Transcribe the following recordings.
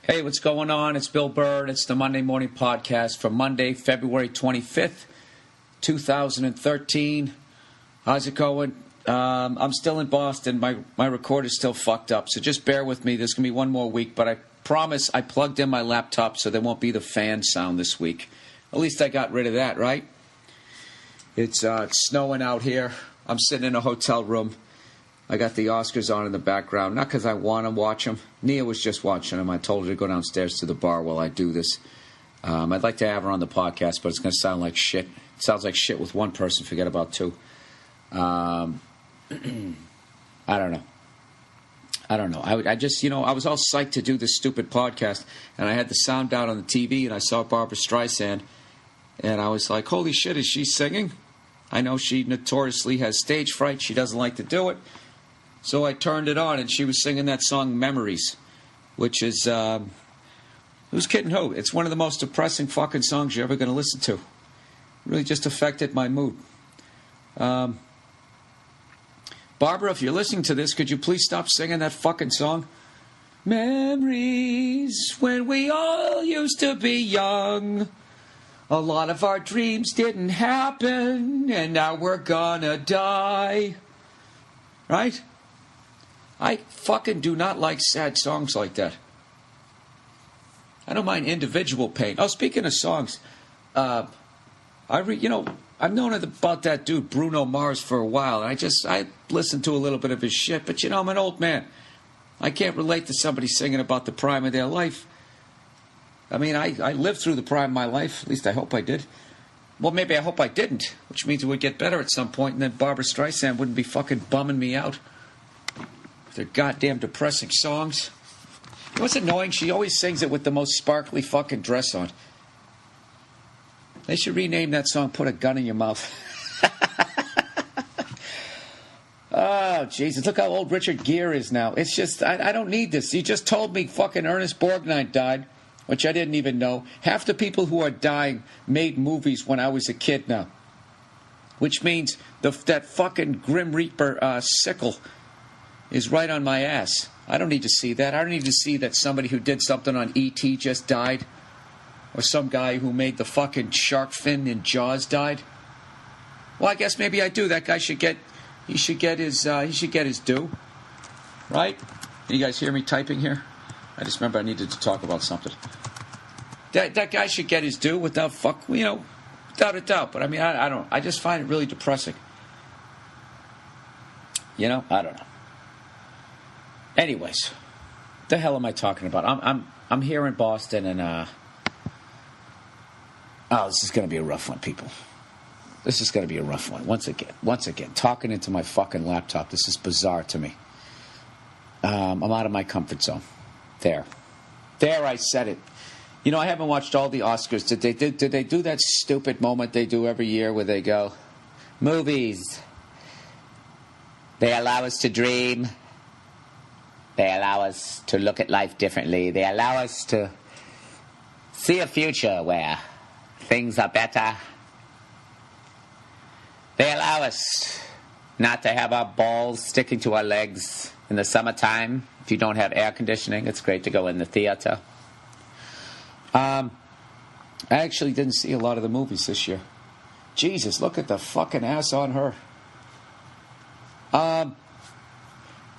Hey, what's going on? It's Bill Burr. It's the Monday Morning Podcast for Monday, February 25th, 2013. How's it going? I'm still in Boston. My recorder's still fucked up, so just bear with me. There's going to be one more week, but I promise I plugged in my laptop so there won't be the fan sound this week. At least I got rid of that, right? It's snowing out here. I'm sitting in a hotel room. I got the Oscars on in the background, not because I want to watch them. Nia was just watching them. I told her to go downstairs to the bar while I do this. I'd like to have her on the podcast, but it's going to sound like shit. It sounds like shit with one person, forget about two. I don't know. I just, I was all psyched to do this stupid podcast, and I had the sound down on the TV, and I saw Barbra Streisand, and I was like, holy shit, is she singing? I know she notoriously has stage fright. She doesn't like to do it. So I turned it on, and she was singing that song Memories, which is, who's kidding who? It's one of the most depressing fucking songs you're ever going to listen to. It really just affected my mood. Barbara, if you're listening to this, could you please stop singing that fucking song? Memories, when we all used to be young. A lot of our dreams didn't happen, and now we're gonna die. Right? I fucking do not like sad songs like that. I don't mind individual pain. Oh, speaking of songs, I've known about that dude Bruno Mars for a while, and I listened to a little bit of his shit, but I'm an old man. I can't relate to somebody singing about the prime of their life. I mean, I lived through the prime of my life. At least I hope I did. Well, maybe I hope I didn't, which means it would get better at some point, and then Barbra Streisand wouldn't be fucking bumming me out. Their goddamn depressing songs. What's annoying? She always sings it with the most sparkly fucking dress on. They should rename that song Put a Gun in Your Mouth. Oh, Jesus. Look how old Richard Gere is now. It's just, I don't need this. You just told me fucking Ernest Borgnine died, which I didn't even know. Half the people who are dying made movies when I was a kid now. Which means that fucking Grim Reaper sickle is right on my ass. I don't need to see that. I don't need to see that somebody who did something on E.T. just died. Or some guy who made the fucking shark fin in Jaws died. Well, I guess maybe I do. That guy should get his due. Right? Can you guys hear me typing here? I just remember I needed to talk about something. That guy should get his due without without a doubt. But I mean, I don't. I just find it really depressing. I don't know. Anyways, the hell am I talking about? I'm here in Boston, and this is going to be a rough one, people. This is going to be a rough one. Once again, talking into my fucking laptop. This is bizarre to me. I'm out of my comfort zone. There, I said it. I haven't watched all the Oscars. Did they do that stupid moment they do every year where they go, movies, they allow us to dream. They allow us to look at life differently. They allow us to see a future where things are better. They allow us not to have our balls sticking to our legs in the summertime. If you don't have air conditioning, it's great to go in the theater. I actually didn't see a lot of the movies this year. Jesus, look at the fucking ass on her.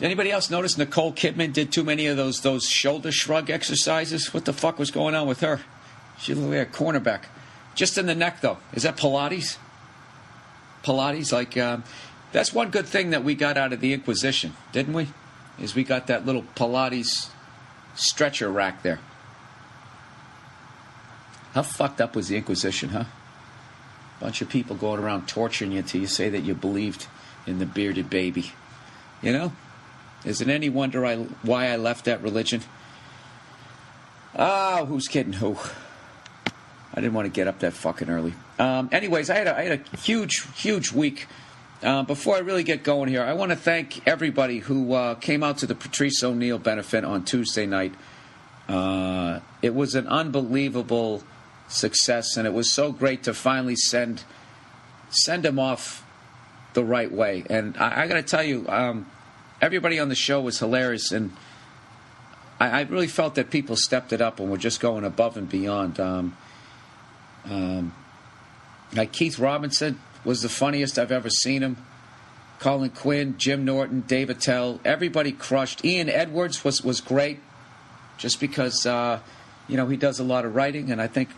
Anybody else notice Nicole Kidman did too many of those shoulder shrug exercises? What the fuck was going on with her? She looked like a cornerback. Just in the neck, though. Is that Pilates? Pilates, that's one good thing that we got out of the Inquisition, didn't we? Is we got that little Pilates stretcher rack there. How fucked up was the Inquisition, huh? Bunch of people going around torturing you till you say that you believed in the bearded baby. Is it any wonder why I left that religion? Who's kidding who? I didn't want to get up that fucking early. Anyways, I had a huge week. Before I really get going here, I want to thank everybody who came out to the Patrice O'Neill benefit on Tuesday night. It was an unbelievable success, and it was so great to finally send him off the right way. And I got to tell you, everybody on the show was hilarious, and I really felt that people stepped it up and were just going above and beyond. Like Keith Robinson was the funniest I've ever seen him. Colin Quinn, Jim Norton, Dave Attell, everybody crushed. Ian Edwards was great, just because he does a lot of writing, and I think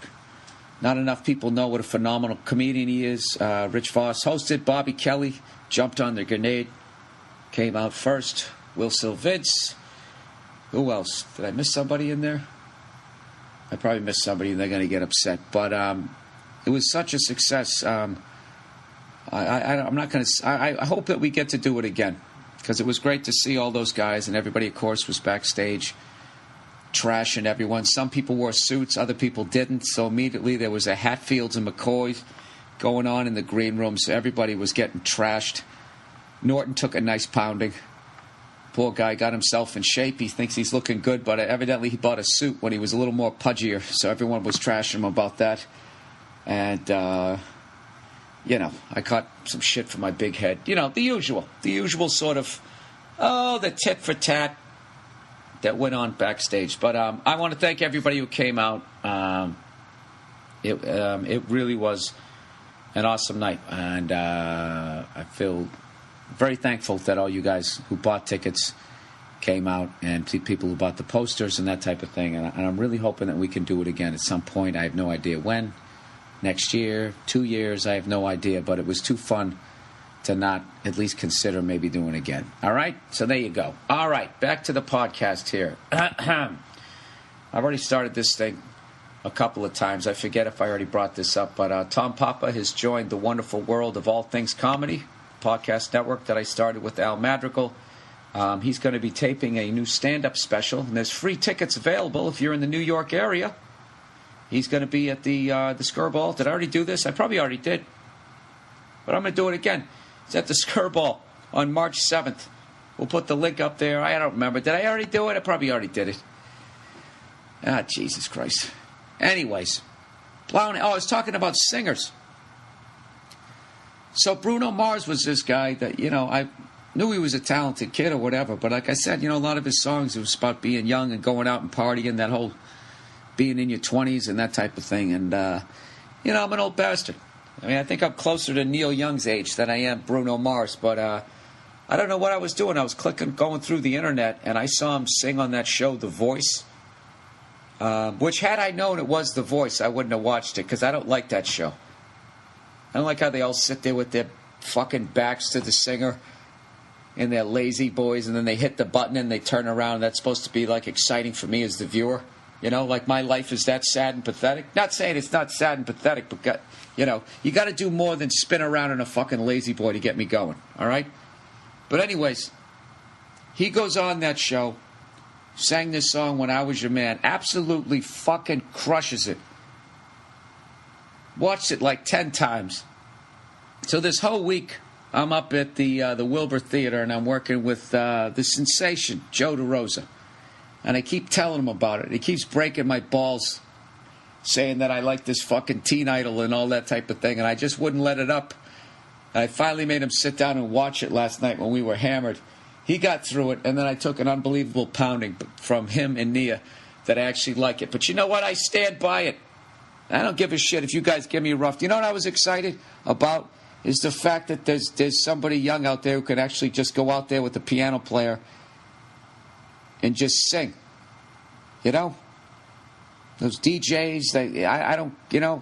not enough people know what a phenomenal comedian he is. Rich Voss hosted. Bobby Kelly jumped on the grenade, came out first. Will Silvitz. Who else? Did I miss somebody in there? I probably missed somebody, and they're going to get upset. But it was such a success. I'm not going to. I hope that we get to do it again, because it was great to see all those guys, and everybody, of course, was backstage trashing everyone. Some people wore suits, other people didn't. So immediately there was a Hatfields and McCoys going on in the green room. So everybody was getting trashed. Norton took a nice pounding. Poor guy got himself in shape. He thinks he's looking good, but evidently he bought a suit when he was a little more pudgier. So everyone was trashing him about that. And, I caught some shit for my big head. The usual sort of, the tit for tat that went on backstage. But I want to thank everybody who came out. It really was an awesome night. And I feel very thankful that all you guys who bought tickets came out, and people who bought the posters and that type of thing. And I'm really hoping that we can do it again at some point. I have no idea when. Next year, 2 years, I have no idea. But it was too fun to not at least consider maybe doing it again. All right? So there you go. All right, back to the podcast here. I've already started this thing a couple of times. I forget if I already brought this up. But Tom Papa has joined the wonderful world of All Things Comedy podcast network that I started with Al Madrigal. He's going to be taping a new stand-up special, and there's free tickets available if you're in the New York area. He's going to be at the Skirball. Did I already do this? I probably already did, but I'm going to do it again. It's at the Skirball on March 7th. We'll put the link up there. I don't remember. Did I already do it? I probably already did it. Jesus Christ. Anyways, I was talking about singers. So Bruno Mars was this guy that, I knew he was a talented kid or whatever. But like I said, a lot of his songs, it was about being young and going out and partying, that whole being in your 20s and that type of thing. And, I'm an old bastard. I think I'm closer to Neil Young's age than I am Bruno Mars. But I don't know what I was doing. I was going through the internet, and I saw him sing on that show, The Voice. Which, had I known it was The Voice, I wouldn't have watched it, because I don't like that show. I don't like how they all sit there with their fucking backs to the singer and their lazy boys, and then they hit the button and they turn around. That's supposed to be, exciting for me as the viewer. My life is that sad and pathetic. Not saying it's not sad and pathetic, but, you got to do more than spin around in a fucking lazy boy to get me going, all right? But anyways, he goes on that show, sang this song, When I Was Your Man, absolutely fucking crushes it. Watched it 10 times. So this whole week, I'm up at the Wilbur Theater, and I'm working with the sensation, Joe DeRosa. And I keep telling him about it. He keeps breaking my balls, saying that I like this fucking teen idol and all that type of thing, and I just wouldn't let it up. And I finally made him sit down and watch it last night when we were hammered. He got through it, and then I took an unbelievable pounding from him and Nia that I actually like it. But you know what? I stand by it. I don't give a shit if you guys give me a rough. You know what I was excited about? Is the fact that there's somebody young out there who could actually just go out there with a piano player and just sing. Those DJs, I don't,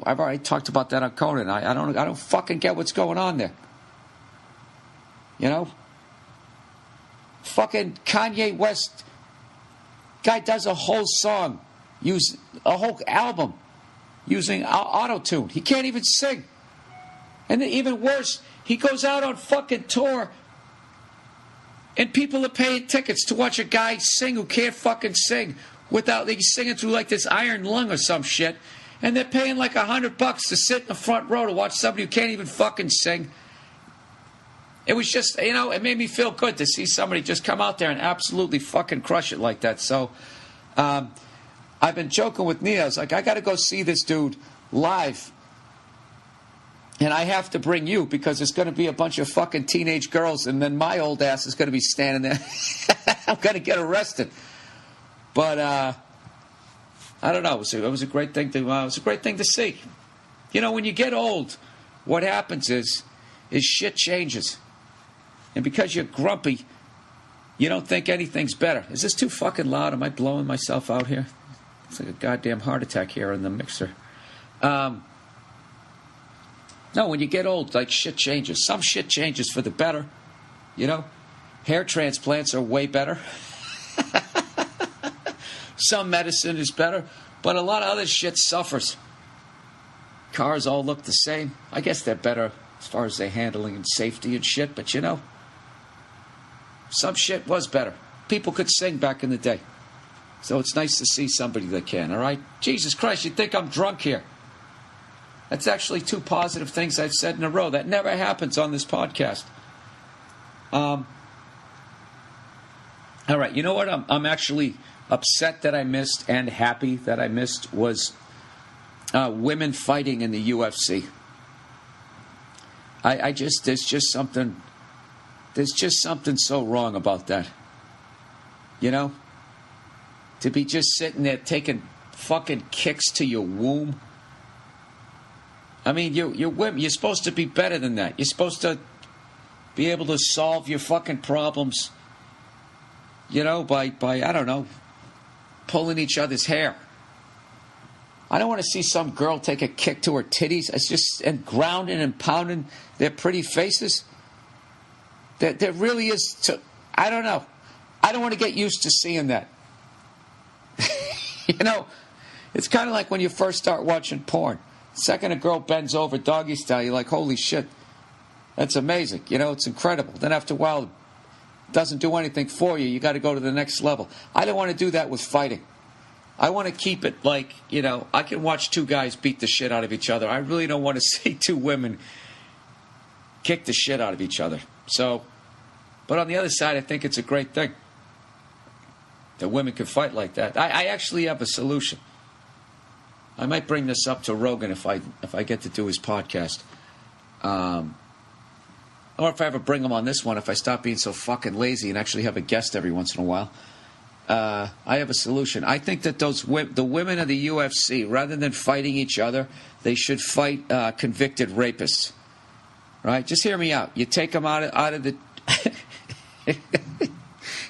I've already talked about that on Conan. I don't fucking get what's going on there. Fucking Kanye West guy does a whole song, use a whole album using auto-tune. He can't even sing. And then even worse, he goes out on fucking tour and people are paying tickets to watch a guy sing who can't fucking sing he's singing through this iron lung or some shit, and they're paying $100 to sit in the front row to watch somebody who can't even fucking sing. It was just, it made me feel good to see somebody just come out there and absolutely fucking crush it like that. So, I've been joking with Nia. I was like, I got to go see this dude live. And I have to bring you because it's going to be a bunch of fucking teenage girls, and then my old ass is going to be standing there. I'm going to get arrested. But I don't know. It was a great thing to see. You know, when you get old, what happens is shit changes, and because you're grumpy, you don't think anything's better. Is this too fucking loud? Am I blowing myself out here? It's like a goddamn heart attack here in the mixer. No, when you get old, like, shit changes. Some shit changes for the better. You know, hair transplants are way better. Some medicine is better, but a lot of other shit suffers. Cars all look the same. I guess they're better as far as their handling and safety and shit, but you know, some shit was better. People could sing back in the day. So it's nice to see somebody that can, all right? Jesus Christ, you'd think I'm drunk here. That's actually 2 positive things I've said in a row. That never happens on this podcast. All right, you know what I'm actually upset that I missed and happy that I missed was women fighting in the UFC. There's just something so wrong about that. You know? To be just sitting there taking fucking kicks to your womb. I mean, you're women. You're supposed to be better than that. You're supposed to be able to solve your fucking problems, you know, by I don't know, pulling each other's hair. I don't want to see some girl take a kick to her titties. It's just, and grounding and pounding their pretty faces. There really is, I don't know. I don't want to get used to seeing that. You know, it's kind of like when you first start watching porn. The second a girl bends over doggy style, you're like, holy shit, that's amazing. You know, it's incredible. Then after a while, it doesn't do anything for you. You got to go to the next level. I don't want to do that with fighting. I want to keep it like, you know, I can watch 2 guys beat the shit out of each other. I really don't want to see 2 women kick the shit out of each other. So, but on the other side, I think it's a great thing that women can fight like that. I actually have a solution. I might bring this up to Rogan if I get to do his podcast. Or if I ever bring him on this one, if I stop being so fucking lazy and actually have a guest every once in a while. I have a solution. I think that the women of the UFC, rather than fighting each other, they should fight convicted rapists. Right? Just hear me out. You take them out of the...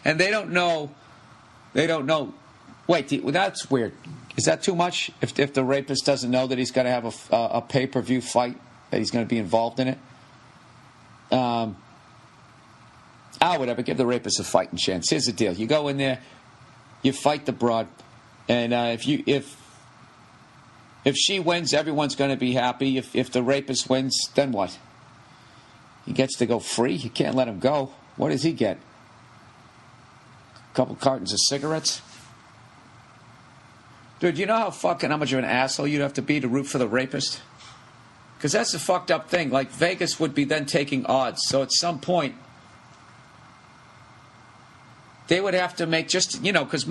and they don't know... Wait, that's weird. Is that too much? If the rapist doesn't know that he's going to have a pay-per-view fight, that he's going to be involved in it? Whatever. Give the rapist a fighting chance. Here's the deal. You go in there, you fight the broad, and if she wins, everyone's going to be happy. If the rapist wins, then what? He gets to go free? You can't let him go. What does he get? A couple cartons of cigarettes? Dude, you know how much of an asshole you'd have to be to root for the rapist? Because that's the fucked up thing. Like, Vegas would be then taking odds. So at some point, they would have to make just, you know, because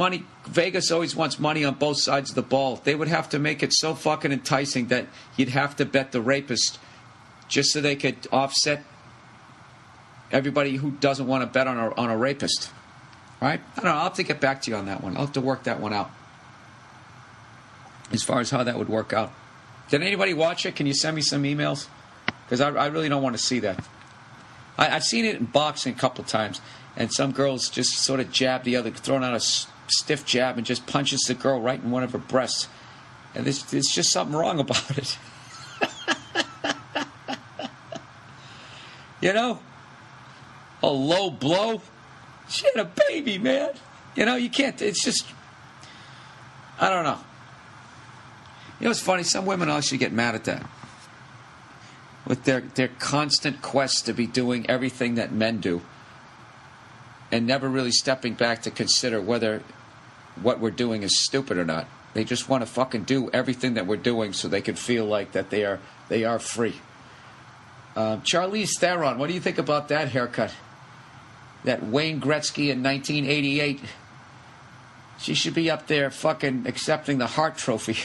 Vegas always wants money on both sides of the ball. They would have to make it so fucking enticing that you'd have to bet the rapist just so they could offset everybody who doesn't want to bet on a rapist. Right? I don't know. I'll have to get back to you on that one. I'll have to work that one out. As far as how that would work out. Did anybody watch it? Can you send me some emails? Because I really don't want to see that. I've seen it in boxing a couple of times, and some girls just sort of jab the other, throwing out a stiff jab and just punches the girl right in one of her breasts. And there's just something wrong about it. You know? A low blow. She had a baby, man. You know, you can't, it's just, I don't know. You know, it's funny, some women actually get mad at that. With their constant quest to be doing everything that men do. And never really stepping back to consider whether what we're doing is stupid or not. They just want to fucking do everything that we're doing so they can feel like that they are free. Charlize Theron, what do you think about that haircut? That Wayne Gretzky in 1988. She should be up there fucking accepting the Hart Trophy.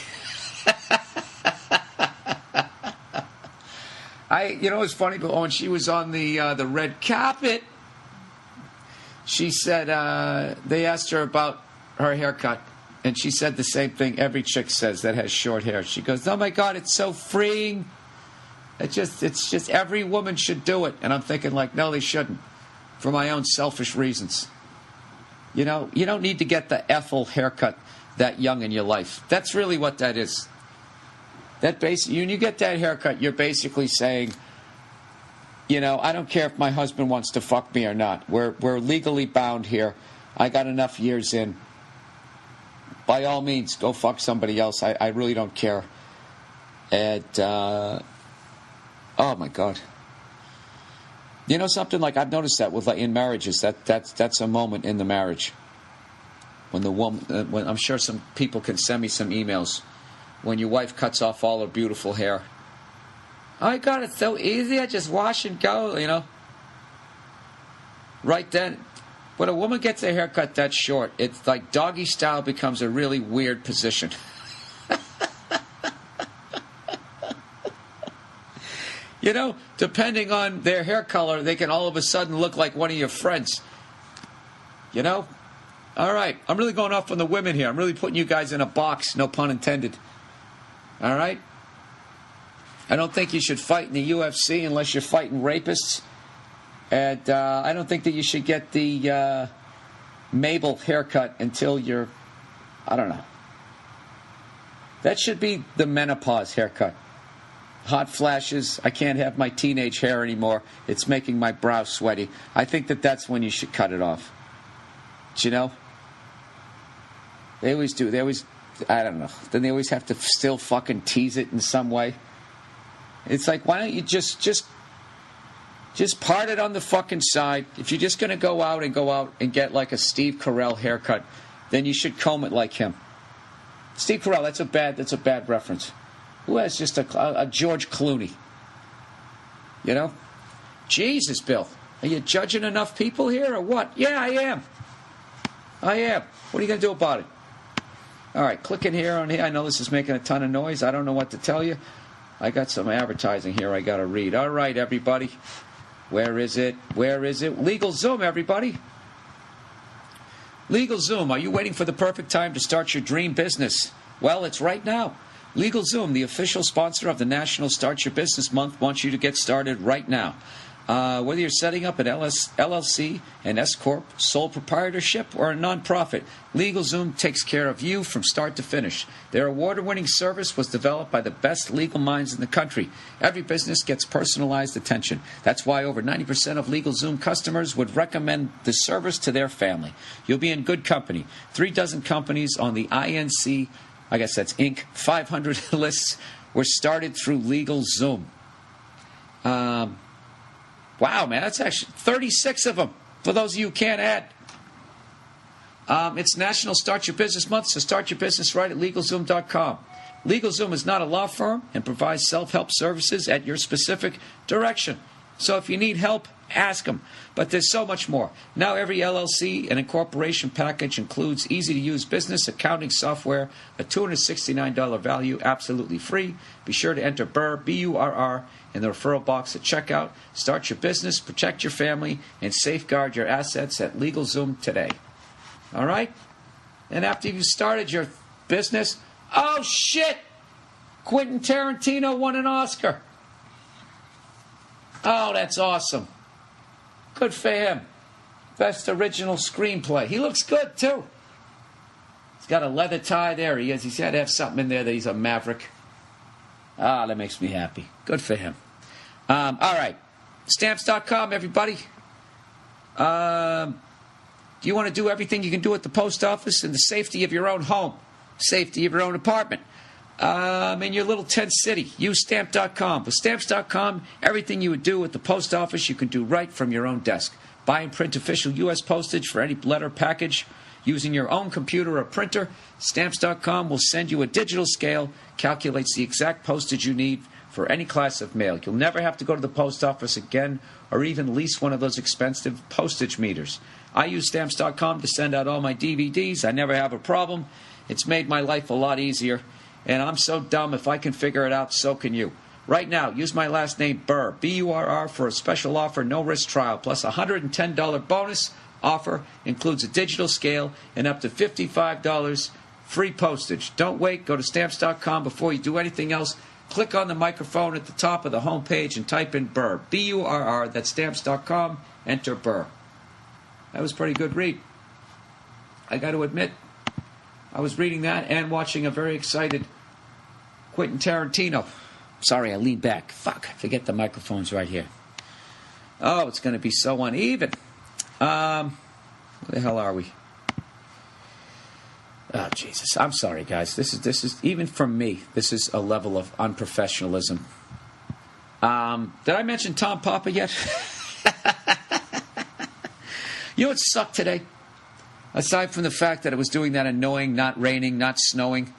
You know, it's funny, but when she was on the red carpet, she said they asked her about her haircut. And she said the same thing every chick says that has short hair. She goes, "Oh my God, it's so freeing. It's just every woman should do it." And I'm thinking like, no, they shouldn't. For my own selfish reasons. You know, you don't need to get the Ethel haircut that young in your life. That's really what that is. That when you get that haircut, you're basically saying, you know, I don't care if my husband wants to fuck me or not. We're legally bound here. I got enough years in. By all means, go fuck somebody else. I really don't care. And, oh my God. You know something? Like, I've noticed that with in marriages, that's a moment in the marriage. When the woman, when I'm sure some people can send me some emails. When your wife cuts off all her beautiful hair. Oh my God, it's so easy. I just wash and go, you know. Right then, when a woman gets her haircut that short, it's like doggy style becomes a really weird position. You know, depending on their hair color, they can all of a sudden look like one of your friends. You know? All right, I'm really going off on the women here. I'm really putting you guys in a box, no pun intended. All right? I don't think you should fight in the UFC unless you're fighting rapists. And I don't think that you should get the Mabel haircut until you're, I don't know. That should be the menopause haircut. Hot flashes. I can't have my teenage hair anymore. It's making my brow sweaty. I think that that's when you should cut it off. Do you know? They always do. They always, I don't know. Then they always have to still fucking tease it in some way. It's like, why don't you just part it on the fucking side. If you're just going to go out and get like a Steve Carell haircut, then you should comb it like him. Steve Carell, that's a bad reference. Who has just a George Clooney? You know? Jesus, Bill. Are you judging enough people here or what? Yeah, I am. I am. What are you going to do about it? All right, clicking here on here. I know this is making a ton of noise. I don't know what to tell you. I got some advertising here I got to read. All right, everybody. Where is it? Where is it? LegalZoom, everybody. LegalZoom, are you waiting for the perfect time to start your dream business? Well, it's right now. LegalZoom, the official sponsor of the National Start Your Business Month, wants you to get started right now. Whether you're setting up an LLC, an S-Corp, sole proprietorship, or a nonprofit, LegalZoom takes care of you from start to finish. Their award-winning service was developed by the best legal minds in the country. Every business gets personalized attention. That's why over 90% of LegalZoom customers would recommend the service to their family. You'll be in good company. 36 companies on the INC, I guess that's Inc., 500 lists were started through LegalZoom. Wow, man, that's actually 36 of them, for those of you who can't add. It's National Start Your Business Month, so start your business right at LegalZoom.com. LegalZoom is not a law firm and provides self-help services at your specific direction. So if you need help, ask them. But there's so much more. Now every LLC and incorporation package includes easy-to-use business accounting software, a $269 value, absolutely free. Be sure to enter Burr, B-U-R-R, in the referral box at checkout. Start your business, protect your family, and safeguard your assets at LegalZoom today. All right? And after you've started your business, oh, shit! Quentin Tarantino won an Oscar. Oh, that's awesome. Good for him. Best original screenplay. He looks good, too. He's got a leather tie. There he is. He's got to have something in there that he's a maverick. Ah, that makes me happy. Good for him. All right. Stamps.com, everybody. Do you want to do everything you can do at the post office in the safety of your own home, safety of your own apartment, in your little tent city? Use Stamp.com. With Stamps.com, everything you would do at the post office, you can do right from your own desk. Buy and print official U.S. postage for any letter package using your own computer or printer. Stamps.com will send you a digital scale, calculates the exact postage you need for any class of mail. You'll never have to go to the post office again or even lease one of those expensive postage meters. I use Stamps.com to send out all my DVDs. I never have a problem. It's made my life a lot easier. And I'm so dumb, if I can figure it out, so can you. Right now, use my last name, Burr, B-U-R-R, for a special offer, no-risk trial, plus a $110 bonus Offer includes a digital scale and up to $55 free postage. Don't wait. Go to Stamps.com before you do anything else. Click on the microphone at the top of the homepage and type in Burr. B-U-R-R. That's Stamps.com. Enter Burr. That was a pretty good read. I got to admit, I was reading that and watching a very excited Quentin Tarantino. Sorry, I leaned back. Fuck, I forget the microphone's right here. Oh, it's going to be so uneven. Where the hell are we? Oh, Jesus. I'm sorry, guys. This is even from me, this is a level of unprofessionalism. Did I mention Tom Papa yet? You know what sucked today? Aside from the fact that it was doing that annoying, not raining, not snowing,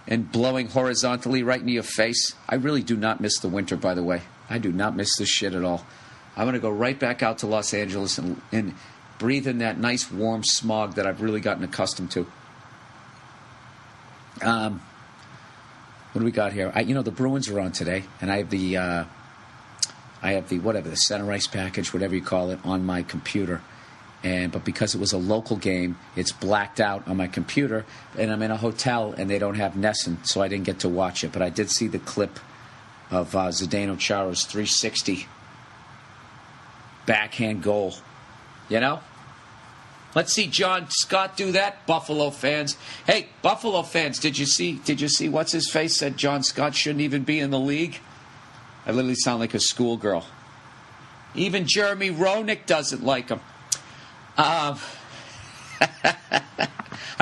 and blowing horizontally right in your face, I really do not miss the winter, by the way. I do not miss this shit at all. I'm going to go right back out to Los Angeles and breathe in that nice, warm smog that I've really gotten accustomed to. What do we got here? The Bruins are on today, and I have the whatever, the center ice package, whatever you call it, on my computer. But because it was a local game, it's blacked out on my computer, and I'm in a hotel, and they don't have Nesson, so I didn't get to watch it. But I did see the clip of Zdeno Chara's 360 backhand goal. You know? Let's see John Scott do that, Buffalo fans. Hey, Buffalo fans, did you see what's his face said John Scott shouldn't even be in the league? I literally sound like a schoolgirl. Even Jeremy Roenick doesn't like him. I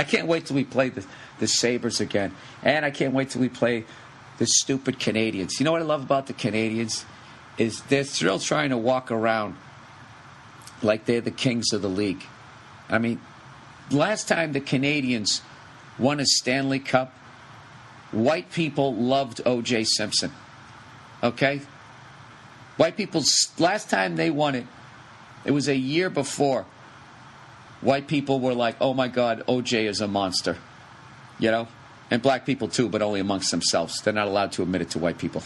can't wait till we play the Sabres again. And I can't wait till we play the stupid Canadians. You know what I love about the Canadians? Is they're still trying to walk around like they're the kings of the league. I mean, last time the Canadians won a Stanley Cup, white people loved O.J. Simpson. Okay? White people, last time they won it, it was a year before. White people were like, oh my God, O.J. is a monster. You know? And black people too, but only amongst themselves. They're not allowed to admit it to white people.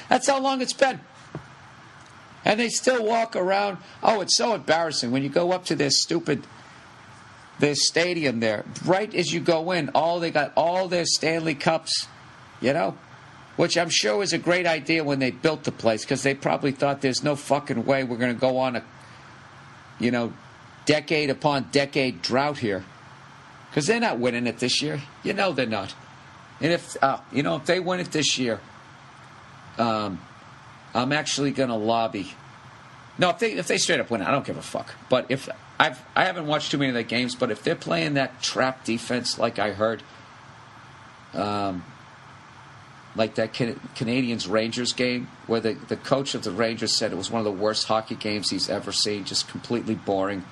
That's how long it's been. And they still walk around. Oh, it's so embarrassing. When you go up to their stadium there, right as you go in, they got all their Stanley Cups, you know? Which I'm sure was a great idea when they built the place, because they probably thought there's no fucking way we're going to go on a, decade upon decade drought here. Because they're not winning it this year. You know they're not. And if they win it this year, I'm actually going to lobby. No, if they straight up win it, I don't give a fuck. But if I haven't watched too many of their games, but if they're playing that trap defense like I heard, like that Canadians-Rangers game, where the coach of the Rangers said it was one of the worst hockey games he's ever seen, just completely boring.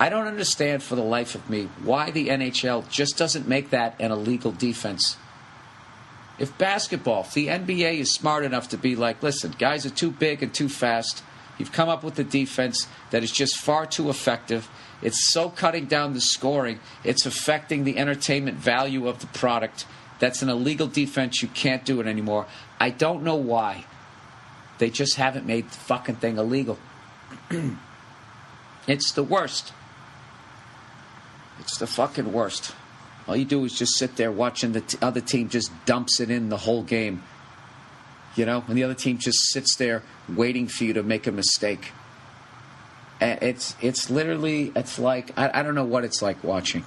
I don't understand for the life of me why the NHL just doesn't make that an illegal defense. If the NBA is smart enough to be like, listen, guys are too big and too fast. You've come up with a defense that is just far too effective. It's so cutting down the scoring. It's affecting the entertainment value of the product. That's an illegal defense. You can't do it anymore. I don't know why. They just haven't made the fucking thing illegal. It's the worst. It's the fucking worst. All you do is just sit there watching the other team just dumps it in the whole game. And the other team just sits there waiting for you to make a mistake. It's literally, it's like, I don't know what it's like watching.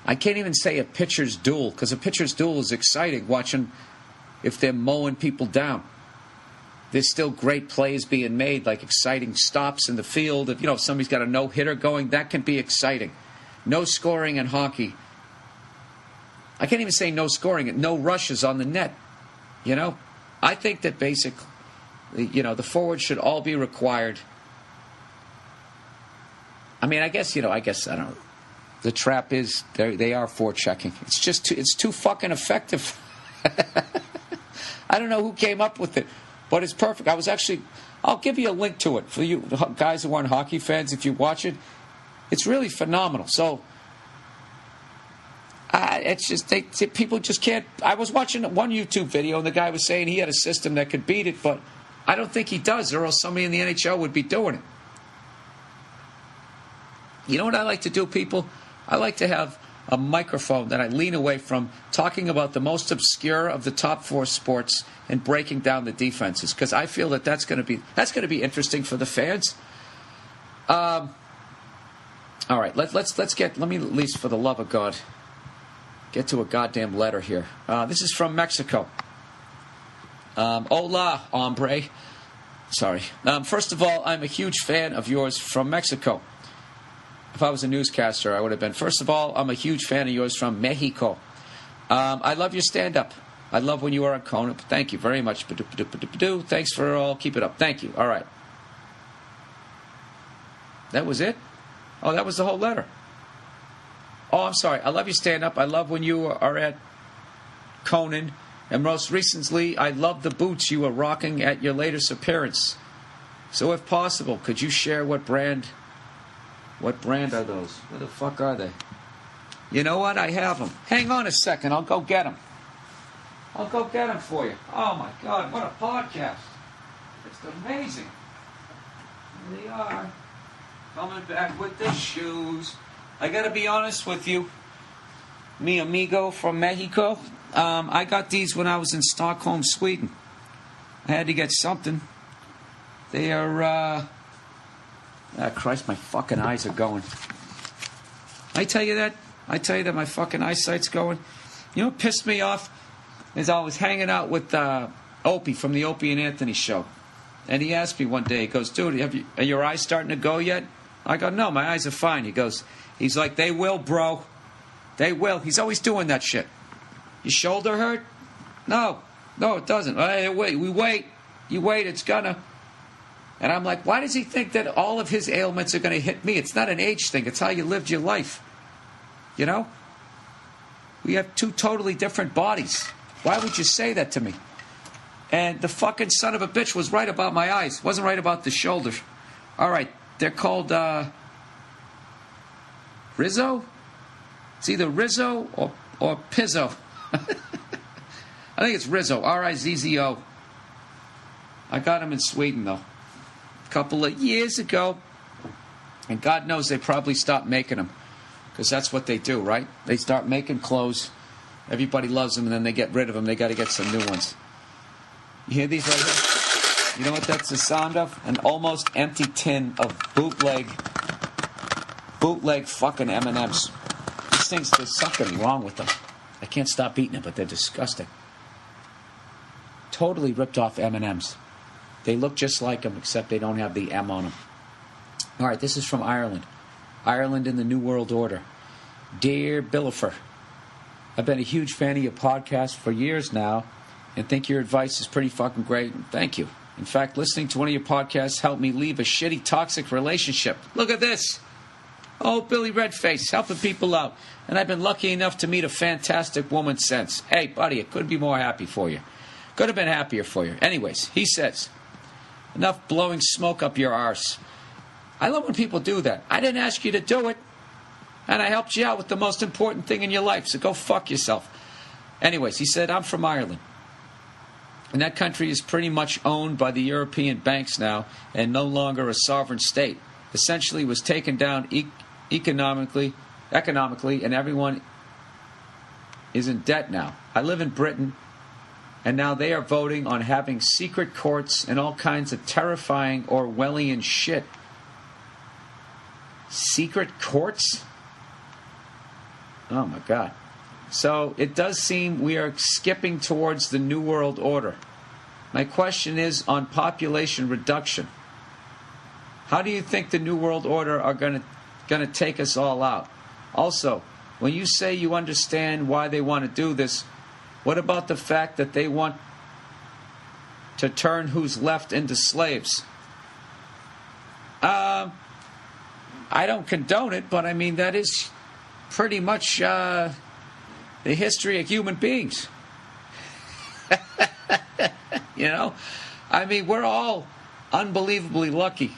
I can't even say a pitcher's duel, because a pitcher's duel is exciting, watching if they're mowing people down. There's still great plays being made, like exciting stops in the field. If somebody's got a no-hitter going, that can be exciting. No scoring in hockey. I can't even say no scoring, no rushes on the net. I think that basically, the forwards should all be required. I mean, I guess, I don't know. The trap is, they are forechecking. It's too fucking effective. I don't know who came up with it, but it's perfect. I'll give you a link to it for you guys who aren't hockey fans. If you watch it, it's really phenomenal. So, it's just, people just can't. I was watching one YouTube video, and the guy was saying he had a system that could beat it, but I don't think he does, or else somebody in the NHL would be doing it. You know what I like to do, people? I like to have a microphone that I lean away from, talking about the most obscure of the top 4 sports and breaking down the defenses, because I feel that that's going to be interesting for the fans. All right, let me at least, for the love of God, get to a goddamn letter here. This is from Mexico. Hola, hombre. Sorry. First of all, I'm a huge fan of yours from Mexico. If I was a newscaster, I would have been. First of all, I'm a huge fan of yours from Mexico. I love your stand-up. I love when you are on Conan. Thank you very much. Thanks for all. Keep it up. Thank you. All right. That was it? Oh, that was the whole letter. Oh, I'm sorry. I love your stand-up. I love when you are at Conan. And most recently, I love the boots you were rocking at your latest appearance. So if possible, could you share what brand are those? Where the fuck are they? You know what? I have them. Hang on a second. I'll go get them. I'll go get them for you. Oh, my God. What a podcast. It's amazing. Here they are. Coming back with the shoes. I got to be honest with you. Mi amigo from Mexico. I got these when I was in Stockholm, Sweden. I had to get something. They are... Christ, my fucking eyes are going. I tell you that my fucking eyesight's going. You know what pissed me off? Is I was hanging out with Opie from the Opie and Anthony show. And he asked me one day, he goes, dude, are your eyes starting to go yet? I go, no, my eyes are fine. He's like, they will, bro. They will. He's always doing that shit. Your shoulder hurt? No, it doesn't. Hey, wait, You wait, it's gonna... And I'm like, why does he think that all of his ailments are going to hit me? It's not an age thing. It's how you lived your life. You know? We have 2 totally different bodies. Why would you say that to me? And the fucking son of a bitch was right about my eyes. Wasn't right about the shoulders. All right. They're called Rizzo? It's either Rizzo or Pizzo. I think it's Rizzo. R-I-Z-Z-O. I got them in Sweden, though. Couple of years ago, and God knows they probably stopped making them, because that's what they do, right? They start making clothes, everybody loves them, and then they get rid of them. They got to get some new ones. You hear these right here? You know what that's the sound of? An almost empty tin of bootleg fucking M&Ms. These things, there's something wrong with them. I can't stop eating them, but they're disgusting. Totally ripped off M&Ms. They look just like them, except they don't have the M on them. All right, this is from Ireland. Ireland in the New World Order. Dear Billifer, I've been a huge fan of your podcast for years now, and think your advice is pretty fucking great. Thank you. In fact, listening to one of your podcasts helped me leave a shitty, toxic relationship. Look at this. Oh, Billy Redface, helping people out. And I've been lucky enough to meet a fantastic woman since. Hey, buddy, it couldn't be more happy for you. Could have been happier for you. Anyways, he says... Enough blowing smoke up your arse. I love when people do that. I didn't ask you to do it. And I helped you out with the most important thing in your life. So go fuck yourself. Anyways, he said, I'm from Ireland. And that country is pretty much owned by the European banks now and no longer a sovereign state. Essentially was taken down economically, and everyone is in debt now. I live in Britain. And now they are voting on having secret courts and all kinds of terrifying Orwellian shit. Secret courts? Oh, my God. So it does seem we are skipping towards the New World Order. My question is on population reduction. How do you think the New World Order are going to take us all out? Also, when you say you understand why they want to do this, what about the fact that they want to turn who's left into slaves? I don't condone it, but I mean, that is pretty much the history of human beings. You know? I mean, we're all unbelievably lucky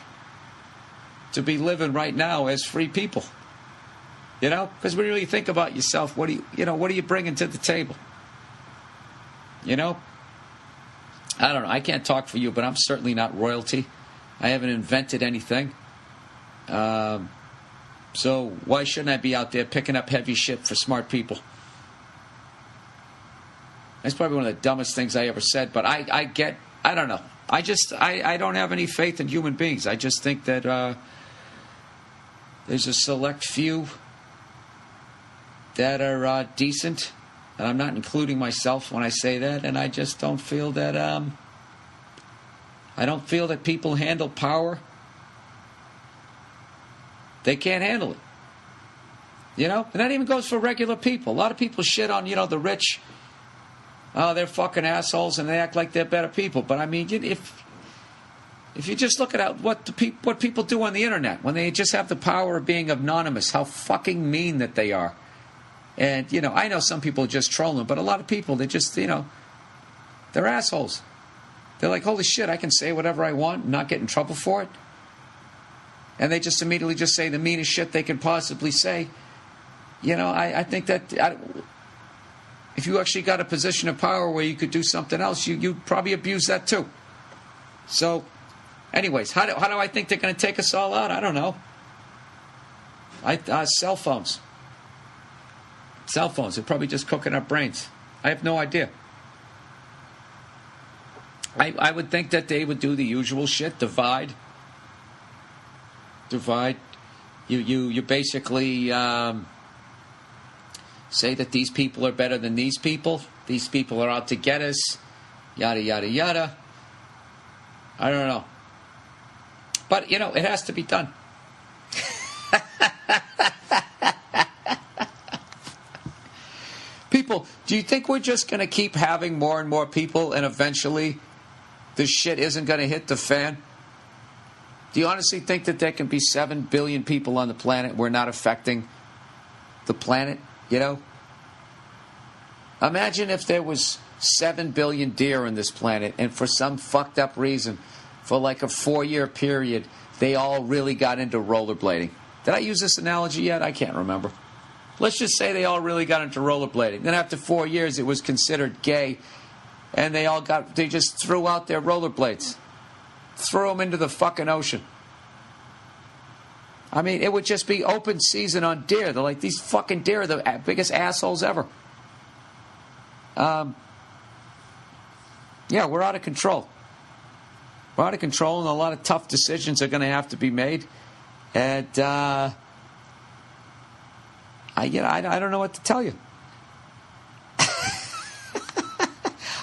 to be living right now as free people. You know? Because when you really think about yourself, what are you bringing to the table? You know, I don't know. I can't talk for you, but I'm certainly not royalty. I haven't invented anything. So why shouldn't I be out there picking up heavy shit for smart people? That's probably one of the dumbest things I ever said, but I don't know. I don't have any faith in human beings. I just think that there's a select few that are decent, and I'm not including myself when I say that, and I just don't feel that people handle power. They can't handle it. You know? And that even goes for regular people. A lot of people shit on, the rich. Oh, they're fucking assholes and they act like they're better people. But I mean, if you just look at what people do on the internet, when they just have the power of being anonymous, how fucking mean that they are. And, I know some people are just trolling, but a lot of people, they just, they're assholes. They're like, holy shit, I can say whatever I want and not get in trouble for it. And they just immediately just say the meanest shit they can possibly say. I think that if you actually got a position of power where you could do something else, you'd probably abuse that too. So, anyways, how do I think they're going to take us all out? I don't know. Cell phones. Cell phones. They're probably just cooking up brains. I have no idea. I would think that they would do the usual shit, divide. You basically say that these people are better than these people. These people are out to get us. Yada, yada, yada. I don't know. But, it has to be done. People, do you think we're just going to keep having more and more people and eventually this shit isn't going to hit the fan? Do you honestly think that there can be 7 billion people on the planet we're not affecting the planet, Imagine if there was 7 billion deer on this planet and for some fucked up reason, for like a 4-year period, they all really got into rollerblading. Did I use this analogy yet? I can't remember. Let's just say they all really got into rollerblading. Then after 4 years, it was considered gay, and they just threw out their rollerblades. Threw them into the fucking ocean. I mean, it would just be open season on deer. They're like, these fucking deer are the biggest assholes ever. Yeah, we're out of control. We're out of control, and a lot of tough decisions are going to have to be made. And I don't know what to tell you.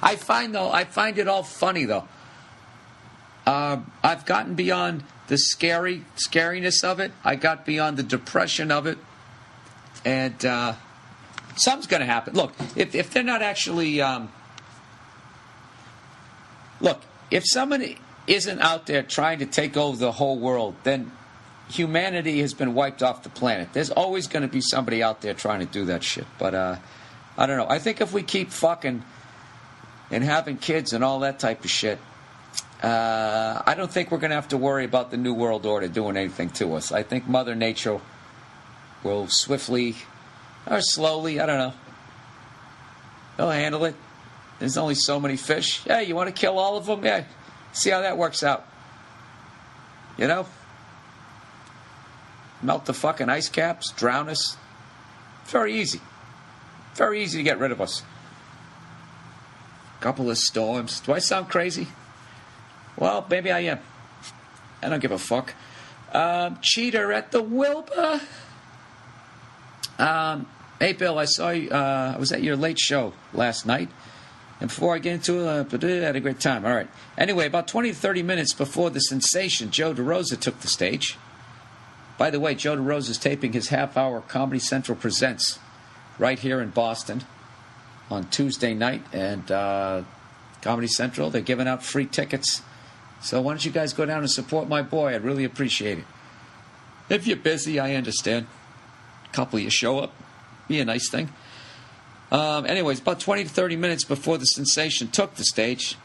I find it all funny though. I've gotten beyond the scariness of it. I got beyond the depression of it, and something's going to happen. Look, if they're not actually, if someone isn't out there trying to take over the whole world, then humanity has been wiped off the planet. There's always going to be somebody out there trying to do that shit. But I don't know. I think if we keep fucking and having kids and all that type of shit, I don't think we're going to have to worry about the New World Order doing anything to us. I think Mother Nature will swiftly or slowly, I don't know, they'll handle it. There's only so many fish. Hey, you want to kill all of them? Yeah. See how that works out. Melt the fucking ice caps, drown us. Very easy. Very easy to get rid of us. Couple of storms. Do I sound crazy? Well, maybe I am. I don't give a fuck. Cheater at the Wilbur. Hey, Bill, I saw you. I was at your late show last night. And before I get into it, I had a great time. All right. Anyway, about 20 to 30 minutes before the sensation, Joe DeRosa took the stage. By the way, Joe DeRosa is taping his half-hour Comedy Central Presents right here in Boston on Tuesday night. And Comedy Central, they're giving out free tickets. So why don't you guys go down and support my boy? I'd really appreciate it. If you're busy, I understand. A couple of you show up. Be a nice thing. Anyways, about 20 to 30 minutes before the sensation took the stage,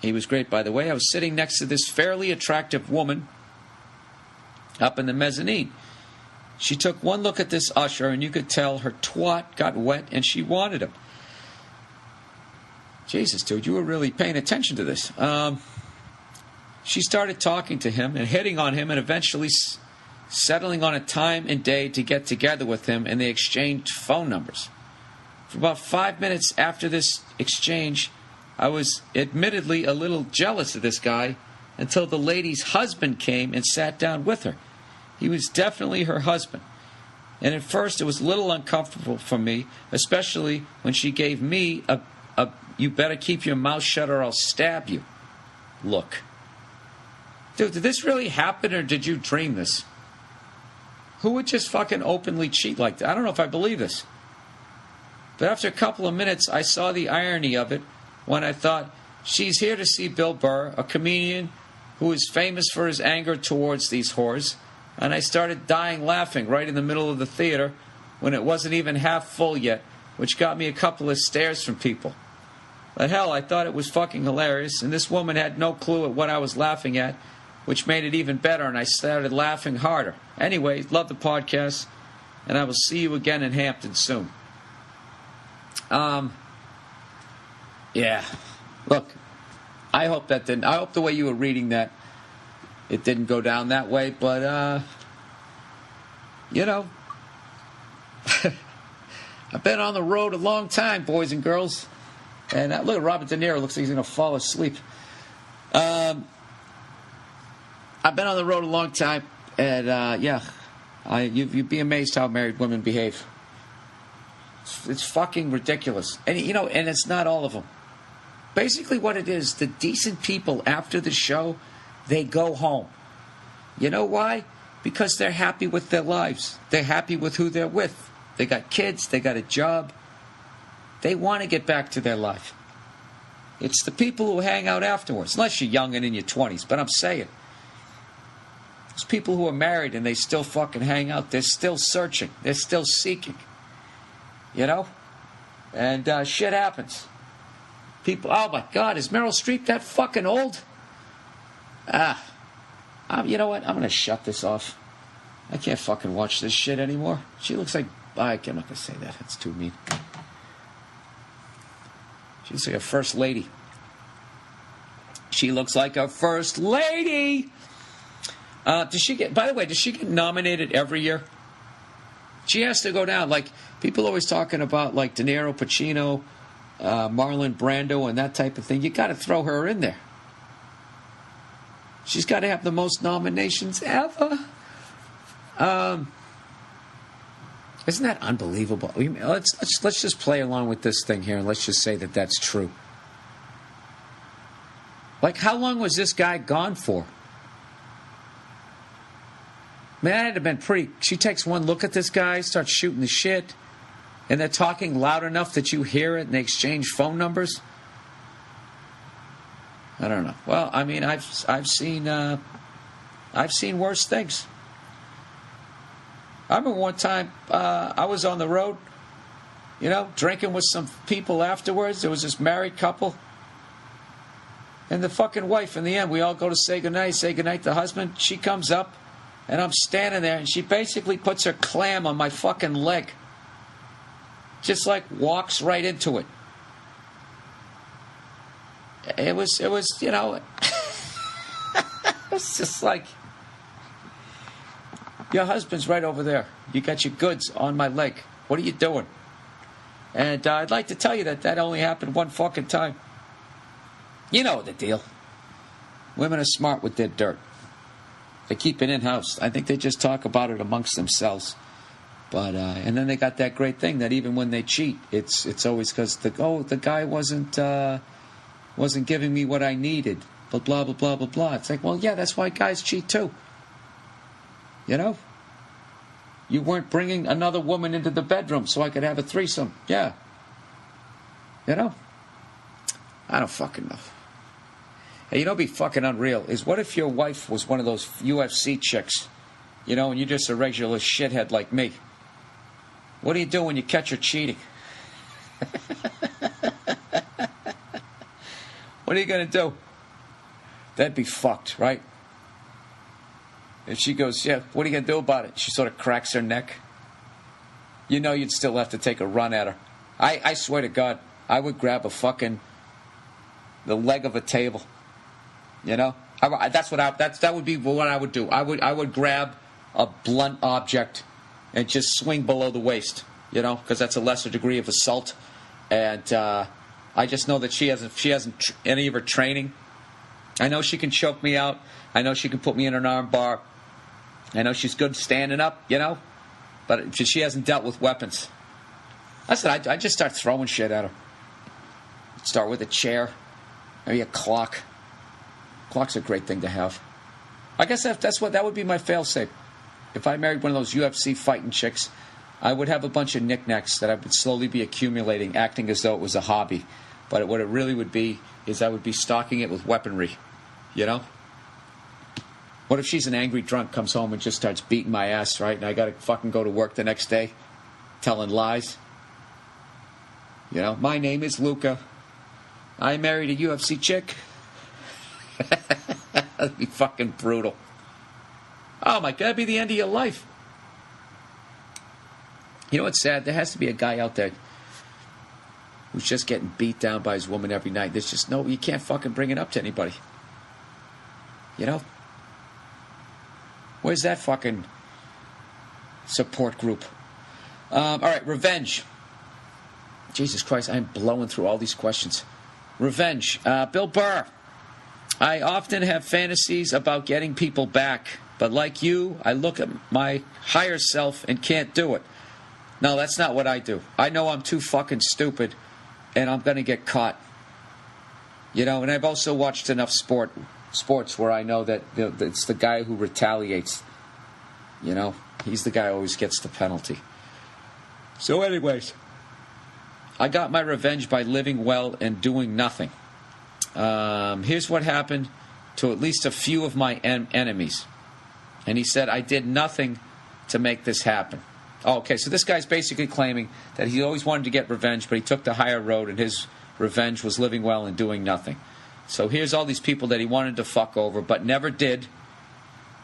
he was great, by the way, I was sitting next to this fairly attractive woman up in the mezzanine. She took one look at this usher, and you could tell her twat got wet, and she wanted him. Jesus, dude, you were really paying attention to this. She started talking to him and hitting on him and eventually settling on a time and day to get together with him, and they exchanged phone numbers. For about 5 minutes after this exchange, I was admittedly a little jealous of this guy until the lady's husband came and sat down with her. He was definitely her husband. And at first it was a little uncomfortable for me, especially when she gave me a "you better keep your mouth shut or I'll stab you" look. Dude, did this really happen or did you dream this? Who would just fucking openly cheat like that? I don't know if I believe this. But after a couple of minutes, I saw the irony of it when I thought, she's here to see Bill Burr, a comedian who is famous for his anger towards these whores. And I started dying laughing right in the middle of the theater when it wasn't even half full yet, which got me a couple of stares from people. But hell, I thought it was fucking hilarious, and this woman had no clue at what I was laughing at, which made it even better, and I started laughing harder. Anyway, love the podcast, and I will see you again in Hampton soon. Yeah. Look, I hope the way you were reading that, it didn't go down that way, but, you know, I've been on the road a long time, boys and girls. And look at Robert De Niro. Looks like he's going to fall asleep. I've been on the road a long time. And, yeah, you'd be amazed how married women behave. It's fucking ridiculous. And, you know, and it's not all of them. Basically what it is, the decent people after the show, they go home. You know why? Because they're happy with their lives. They're happy with who they're with. They got kids. They got a job. They want to get back to their life. It's the people who hang out afterwards, unless you're young and in your 20s. But I'm saying, it's people who are married and they still fucking hang out. They're still searching. They're still seeking. You know? And shit happens. People, oh my God, is Meryl Streep that fucking old? You know what? I'm going to shut this off. I can't fucking watch this shit anymore. She looks like, I'm not going to say that. That's too mean. She looks like a first lady. She looks like a first lady. Does she get nominated every year? She has to go down. Like, people always talking about, like, De Niro, Pacino, Marlon Brando, and that type of thing. You got to throw her in there. She's got to have the most nominations ever. Isn't that unbelievable? Let's just play along with this thing here, and let's just say that that's true. Like, how long was this guy gone for? Man, that had to have been pretty... She takes one look at this guy, starts shooting the shit, and they're talking loud enough that you hear it, and they exchange phone numbers. I don't know. Well, I mean, I've seen worse things. I remember one time I was on the road, you know, drinking with some people afterwards. There was this married couple. And the fucking wife, in the end, we all go to say goodnight to the husband. She comes up, and I'm standing there, and she basically puts her clam on my fucking leg. Just like walks right into it. It was, you know, it was just like, your husband's right over there. You got your goods on my leg. What are you doing? And I'd like to tell you that only happened one fucking time. You know the deal. Women are smart with their dirt. They keep it in-house. I think they just talk about it amongst themselves. But and then they got that great thing that even when they cheat, it's always because the guy wasn't giving me what I needed. Blah blah blah blah blah blah. It's like, well, yeah, that's why guys cheat too. You know, you weren't bringing another woman into the bedroom so I could have a threesome. Yeah. You know, I don't fucking know. Hey, you know, what'd be fucking unreal is what if your wife was one of those UFC chicks, you know, and you're just a regular shithead like me. What do you do when you catch her cheating? What are you going to do? That'd be fucked, right? If she goes, yeah, what are you going to do about it? She sort of cracks her neck. You know you'd still have to take a run at her. I swear to God, I would grab the leg of a table. You know? That would be what I would do. I would grab a blunt object and just swing below the waist, because that's a lesser degree of assault. And I just know that she hasn't any of her training. I know she can choke me out. I know she can put me in an arm bar. I know she's good standing up, but she hasn't dealt with weapons. I said I just start throwing shit at her. Start with a chair, maybe a clock. Clock's a great thing to have. I guess that would be my fail-safe. If I married one of those UFC fighting chicks, I would have a bunch of knickknacks that I would slowly be accumulating, acting as though it was a hobby. But what it really would be is I would be stocking it with weaponry, What if she's an angry drunk, comes home and just starts beating my ass, right? And I got to fucking go to work the next day telling lies? My name is Luca. I married a UFC chick. That'd be fucking brutal. Oh my God, that'd be the end of your life. You know what's sad? There has to be a guy out there who's just getting beat down by his woman every night. There's just you can't fucking bring it up to anybody. Where's that fucking support group? All right, revenge. Jesus Christ, I'm blowing through all these questions. Revenge. Bill Burr. I often have fantasies about getting people back, but like you, I look at my higher self and can't do it. No, that's not what I do. I know I'm too fucking stupid, and I'm going to get caught. And I've also watched enough sports where I know that it's the guy who retaliates. He's the guy who always gets the penalty. So anyways, I got my revenge by living well and doing nothing. Here's what happened to at least a few of my enemies. And he said, I did nothing to make this happen. Oh, okay, so this guy's basically claiming that he always wanted to get revenge, but he took the higher road, and his revenge was living well and doing nothing. So here's all these people that he wanted to fuck over, but never did.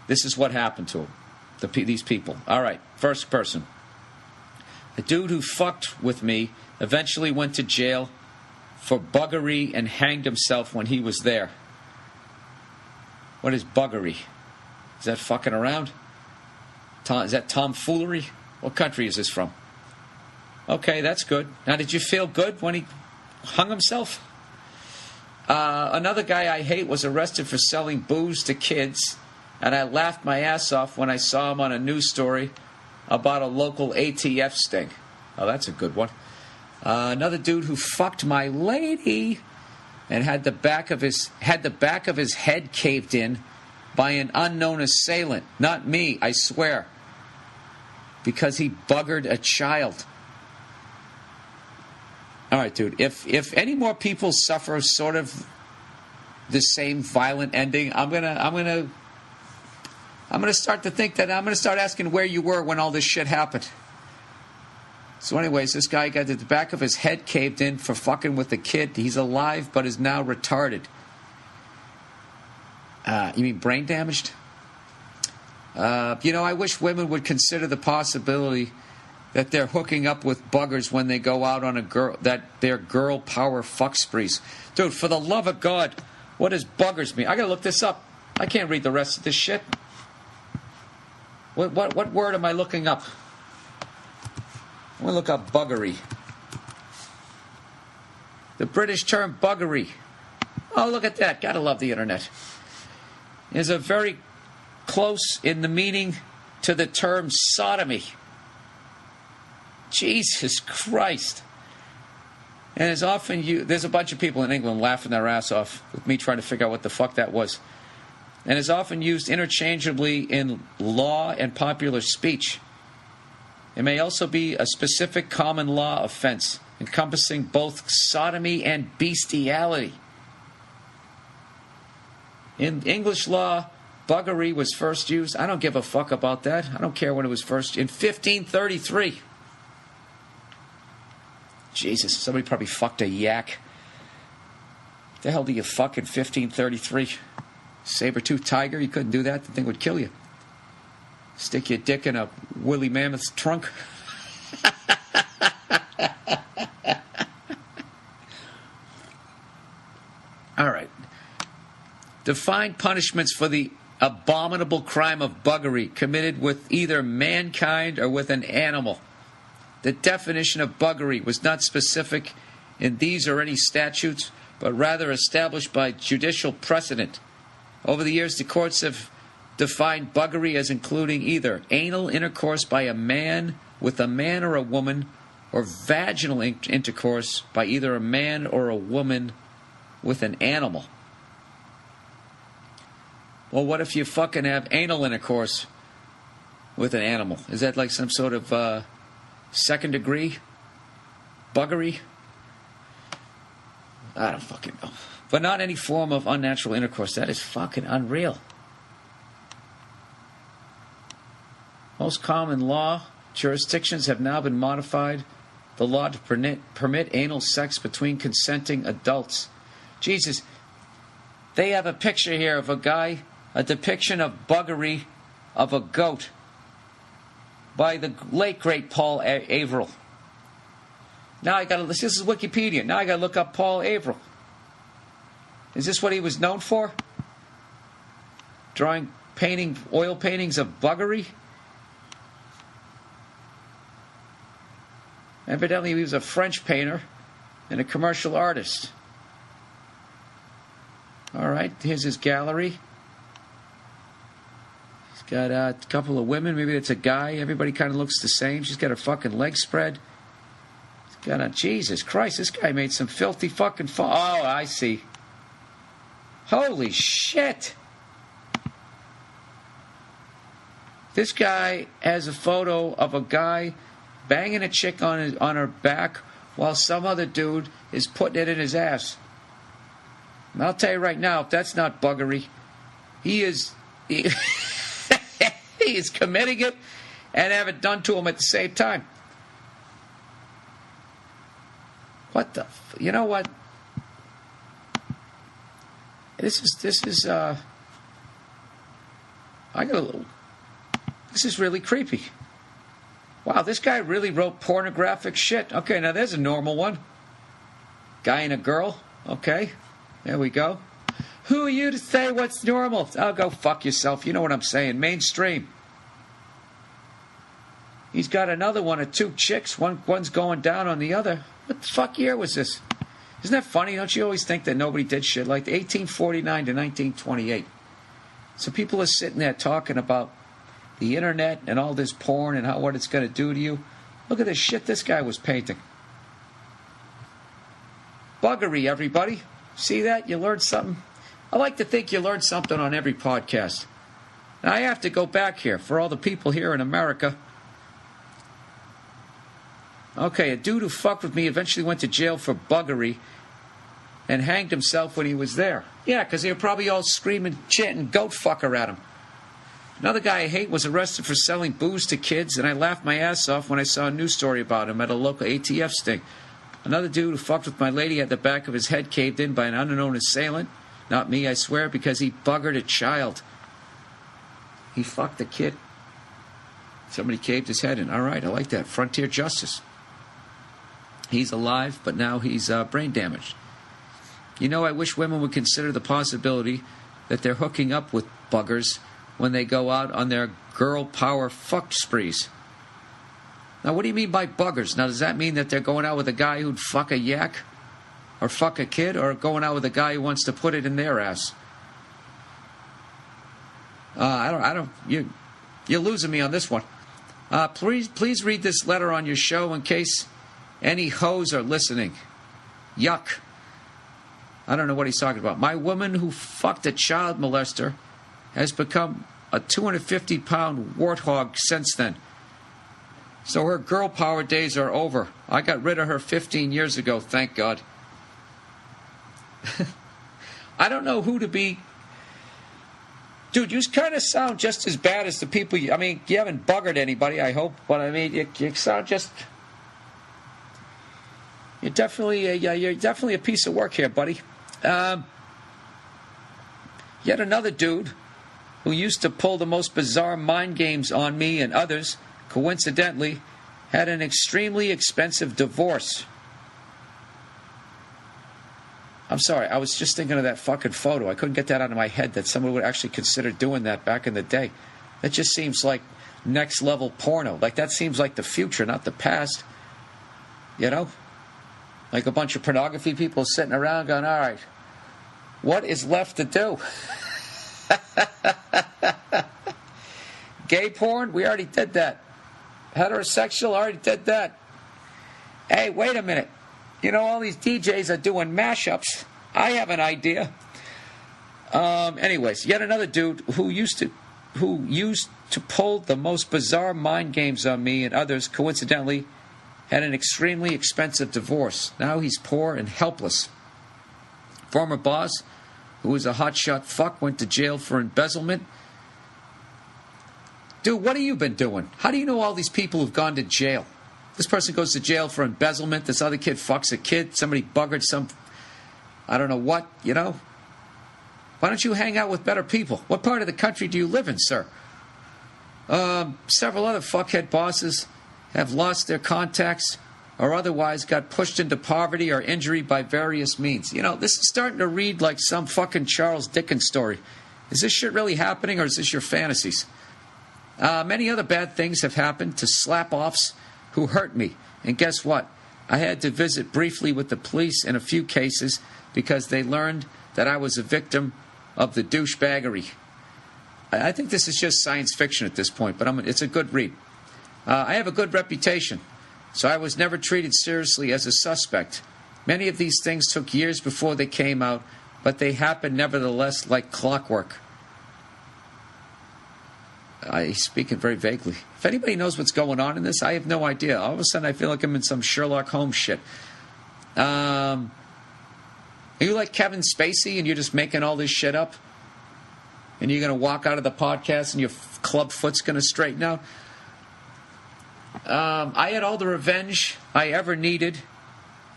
This is what happened to him, these people. All right, first person. A dude who fucked with me eventually went to jail for buggery and hanged himself when he was there. What is buggery? Is that fucking around? Is that tomfoolery? What country is this from? Okay, that's good. Now, did you feel good when he hung himself? Another guy I hate was arrested for selling booze to kids, and I laughed my ass off when I saw him on a news story about a local ATF sting. Oh, that's a good one. Another dude who fucked my lady and had the back of his head caved in by an unknown assailant. Not me, I swear. Because he buggered a child. All right, dude. If any more people suffer sort of the same violent ending, I'm gonna start to think that I'm gonna start asking where you were when all this shit happened. So anyways, this guy got the back of his head caved in for fucking with the kid. He's alive, but is now retarded. You mean brain damaged? I wish women would consider the possibility that they're hooking up with buggers when they go out on their girl power fuck sprees. Dude, for the love of God, what does buggers mean? I gotta look this up. I can't read the rest of this shit. What word am I looking up? I'm gonna look up buggery. The British term buggery. Oh, look at that. Gotta love the internet. Is a very close in the meaning to the term sodomy. Jesus Christ. And as often there's a bunch of people in England laughing their ass off with me trying to figure out what the fuck that was. And is often used interchangeably in law and popular speech. It may also be a specific common law offense encompassing both sodomy and bestiality. In English law, buggery was first used. I don't give a fuck about that. I don't care when it was first. In 1533. Jesus, somebody probably fucked a yak. What the hell do you fuck in 1533? Saber-toothed tiger? You couldn't do that. The thing would kill you. Stick your dick in a woolly mammoth's trunk. All right. Define punishments for the abominable crime of buggery committed with either mankind or with an animal. The definition of buggery was not specific in these or any statutes, but rather established by judicial precedent. Over the years, the courts have defined buggery as including either anal intercourse by a man with a man or a woman, or vaginal intercourse by either a man or a woman with an animal. Well, what if you fucking have anal intercourse with an animal? Is that like some sort of second degree buggery? I don't fucking know. But not any form of unnatural intercourse. That is fucking unreal. Most common law jurisdictions have now been modified the law to permit anal sex between consenting adults. Jesus, they have a picture here of a guy, a depiction of buggery of a goat by the late great Paul Averill. Now I gotta, this is Wikipedia. Now I gotta look up Paul Averill. Is this what he was known for? Drawing, painting, oil paintings of buggery? Evidently, he was a French painter and a commercial artist. All right, here's his gallery. He's got a couple of women. Maybe it's a guy. Everybody kind of looks the same. She's got her fucking legs spread. He's got a... Jesus Christ, this guy made some filthy fucking... Oh, I see. Holy shit. This guy has a photo of a guy banging a chick on her back while some other dude is putting it in his ass. And I'll tell you right now, if that's not buggery, he is he is committing it and have it done to him at the same time. What the... You know what? This is I got a little... This is really creepy. Wow, this guy really wrote pornographic shit. Okay, now there's a normal one. Guy and a girl. Okay, there we go. Who are you to say what's normal? Oh, go fuck yourself. You know what I'm saying. Mainstream. He's got another one of two chicks. One's going down on the other. What the fuck year was this? Isn't that funny? Don't you always think that nobody did shit like 1849 to 1928? So people are sitting there talking about the internet and all this porn and what it's going to do to you. Look at the shit this guy was painting. Buggery, everybody. See that? You learned something? I like to think you learned something on every podcast. Now, I have to go back here for all the people here in America. Okay, a dude who fucked with me eventually went to jail for buggery and hanged himself when he was there. Yeah, because they were probably all screaming, chanting, goat fucker at him. Another guy I hate was arrested for selling booze to kids, and I laughed my ass off when I saw a news story about him at a local ATF sting. Another dude who fucked with my lady had the back of his head caved in by an unknown assailant. Not me, I swear, because he buggered a child. He fucked a kid. Somebody caved his head in. All right, I like that. Frontier justice. He's alive, but now he's brain damaged. You know, I wish women would consider the possibility that they're hooking up with buggers when they go out on their girl power fuck sprees. Now, what do you mean by buggers? Now, does that mean that they're going out with a guy who'd fuck a yak? Or fuck a kid? Or going out with a guy who wants to put it in their ass? You're losing me on this one. Please read this letter on your show in case any hoes are listening. Yuck. I don't know what he's talking about. My woman who fucked a child molester has become a 250-pound warthog since then. So her girl power days are over. I got rid of her 15 years ago, thank God. I don't know who to be. Dude, you kind of sound just as bad as the people you... I mean, you haven't buggered anybody, I hope. But, I mean, you sound just... You're definitely a piece of work here, buddy. Yet another dude who used to pull the most bizarre mind games on me and others, coincidentally, had an extremely expensive divorce. I'm sorry, I was just thinking of that fucking photo. I couldn't get that out of my head that someone would actually consider doing that back in the day. That just seems like next level porno. Like, that seems like the future, not the past. You know? Like a bunch of pornography people sitting around going, all right, what is left to do? Gay porn? We already did that. Heterosexual? Already did that. Hey, wait a minute. You know, all these DJs are doing mashups. I have an idea. Anyways, yet another dude who used to pull the most bizarre mind games on me and others, coincidentally, had an extremely expensive divorce. Now he's poor and helpless. Former boss, who was a hotshot fuck, went to jail for embezzlement. Dude, what have you been doing? How do you know all these people who've gone to jail? This person goes to jail for embezzlement. This other kid fucks a kid. Somebody buggered some, I don't know what, you know? Why don't you hang out with better people? What part of the country do you live in, sir? Several other fuckhead bosses have lost their contacts or otherwise got pushed into poverty or injury by various means. You know, this is starting to read like some fucking Charles Dickens story. Is this shit really happening, or is this your fantasies? Many other bad things have happened to slap-offs who hurt me. And guess what? I had to visit briefly with the police in a few cases because they learned that I was a victim of the douchebaggery. I think this is just science fiction at this point, but it's a good read. I have a good reputation, so I was never treated seriously as a suspect. Many of these things took years before they came out, but they happened nevertheless like clockwork. He's speaking very vaguely. If anybody knows what's going on in this, I have no idea. All of a sudden, I feel like I'm in some Sherlock Holmes shit. Are you like Kevin Spacey and you're just making all this shit up? And you're going to walk out of the podcast and your club foot's going to straighten out? I had all the revenge I ever needed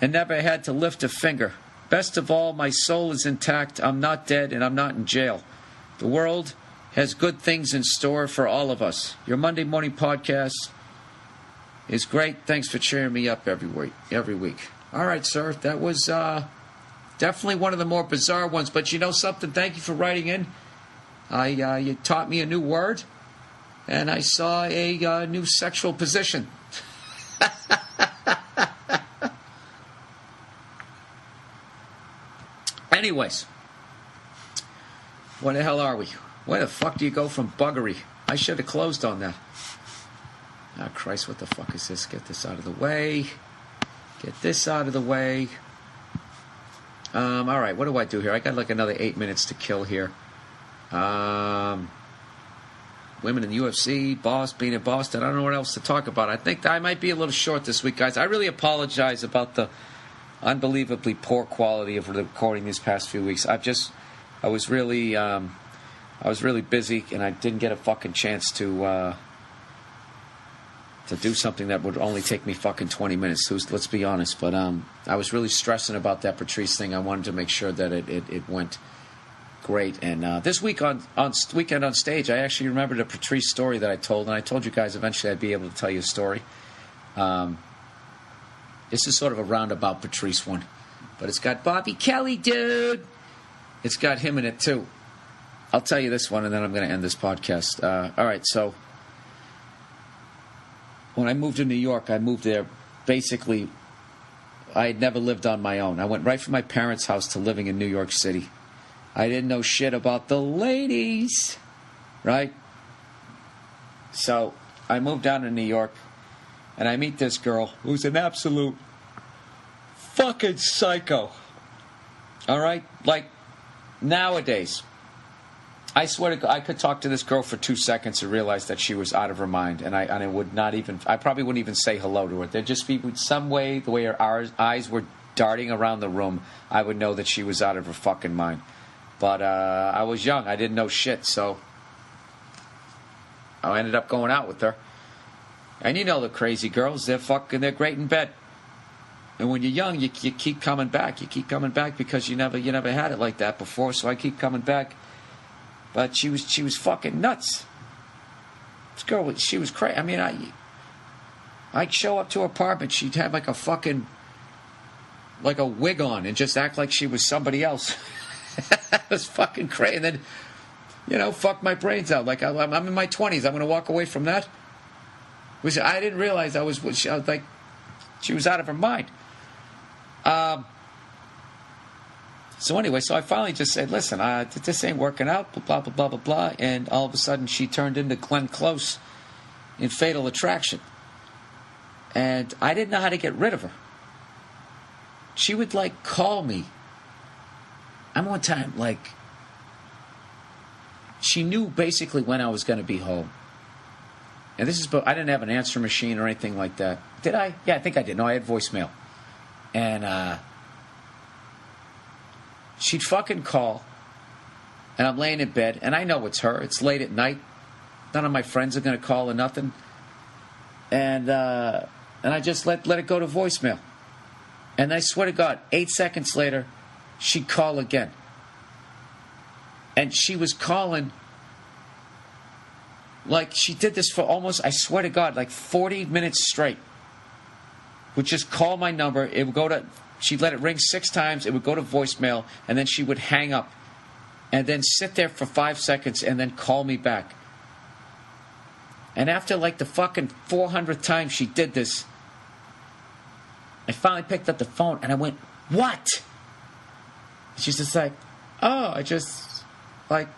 and never had to lift a finger. Best of all, my soul is intact. I'm not dead and I'm not in jail. The world has good things in store for all of us. Your Monday morning podcast is great. Thanks for cheering me up every week. All right, sir. That was definitely one of the more bizarre ones. But you know something? Thank you for writing in. You taught me a new word, and I saw a new sexual position. Anyways, where the hell are we? Where the fuck do you go from buggery? I should have closed on that. Oh, Christ, what the fuck is this? Get this out of the way. Get this out of the way. All right, what do I do here? I got like another 8 minutes to kill here. Women in the UFC, being in Boston. I don't know what else to talk about. I think I might be a little short this week, guys. I really apologize about the unbelievably poor quality of recording these past few weeks. I was really busy, and I didn't get a fucking chance to do something that would only take me fucking 20 minutes. So let's be honest. But I was really stressing about that Patrice thing. I wanted to make sure that it went great. And this week on Weekend on Stage, I actually remembered a Patrice story that I told, and I told you guys eventually I'd be able to tell you a story. This is sort of a roundabout Patrice one, but it's got Bobby Kelly, dude. It's got him in it too. I'll tell you this one, and then I'm going to end this podcast. All right, so when I moved to New York, I moved there basically, I had never lived on my own. I went right from my parents' house to living in New York City. I didn't know shit about the ladies, right? So I moved down to New York, and I meet this girl who's an absolute fucking psycho. All right? Like, nowadays, I swear to God, I could talk to this girl for 2 seconds and realize that she was out of her mind, and I would not even, I probably wouldn't even say hello to her. There'd just be some way, the way her eyes were darting around the room, I would know that she was out of her fucking mind. But I was young. I didn't know shit, so I ended up going out with her. And you know the crazy girls, they're great in bed. And when you're young, you keep coming back. You keep coming back because you never had it like that before, so I keep coming back. But she was fucking nuts. This girl, she was crazy. I mean, I'd show up to her apartment. She'd have like a fucking like a wig on and just act like she was somebody else. That was fucking crazy. And then, fuck my brains out. Like, I'm in my 20s. I'm going to walk away from that? Which I didn't realize I was like, she was out of her mind. So anyway, so I finally just said, listen, this ain't working out, blah, blah, blah, blah, blah. And all of a sudden, she turned into Glenn Close in Fatal Attraction. And I didn't know how to get rid of her. She would, like, call me. One time, like, she knew basically when I was going to be home. And this is, but I didn't have an answer machine or anything like that. Did I? Yeah, I think I did. No, I had voicemail. And she'd fucking call. And I'm laying in bed. And I know it's her. It's late at night. None of my friends are going to call or nothing. And I just let it go to voicemail. And I swear to God, 8 seconds later, she'd call again. And she was calling like she did this for almost, I swear to God, like 40 minutes straight. Would just call my number. It would go to, she'd let it ring 6 times. It would go to voicemail. And then she would hang up. And then sit there for 5 seconds and then call me back. And after like the fucking 400th time she did this, I finally picked up the phone and I went, what? She's just like, oh, I just, like,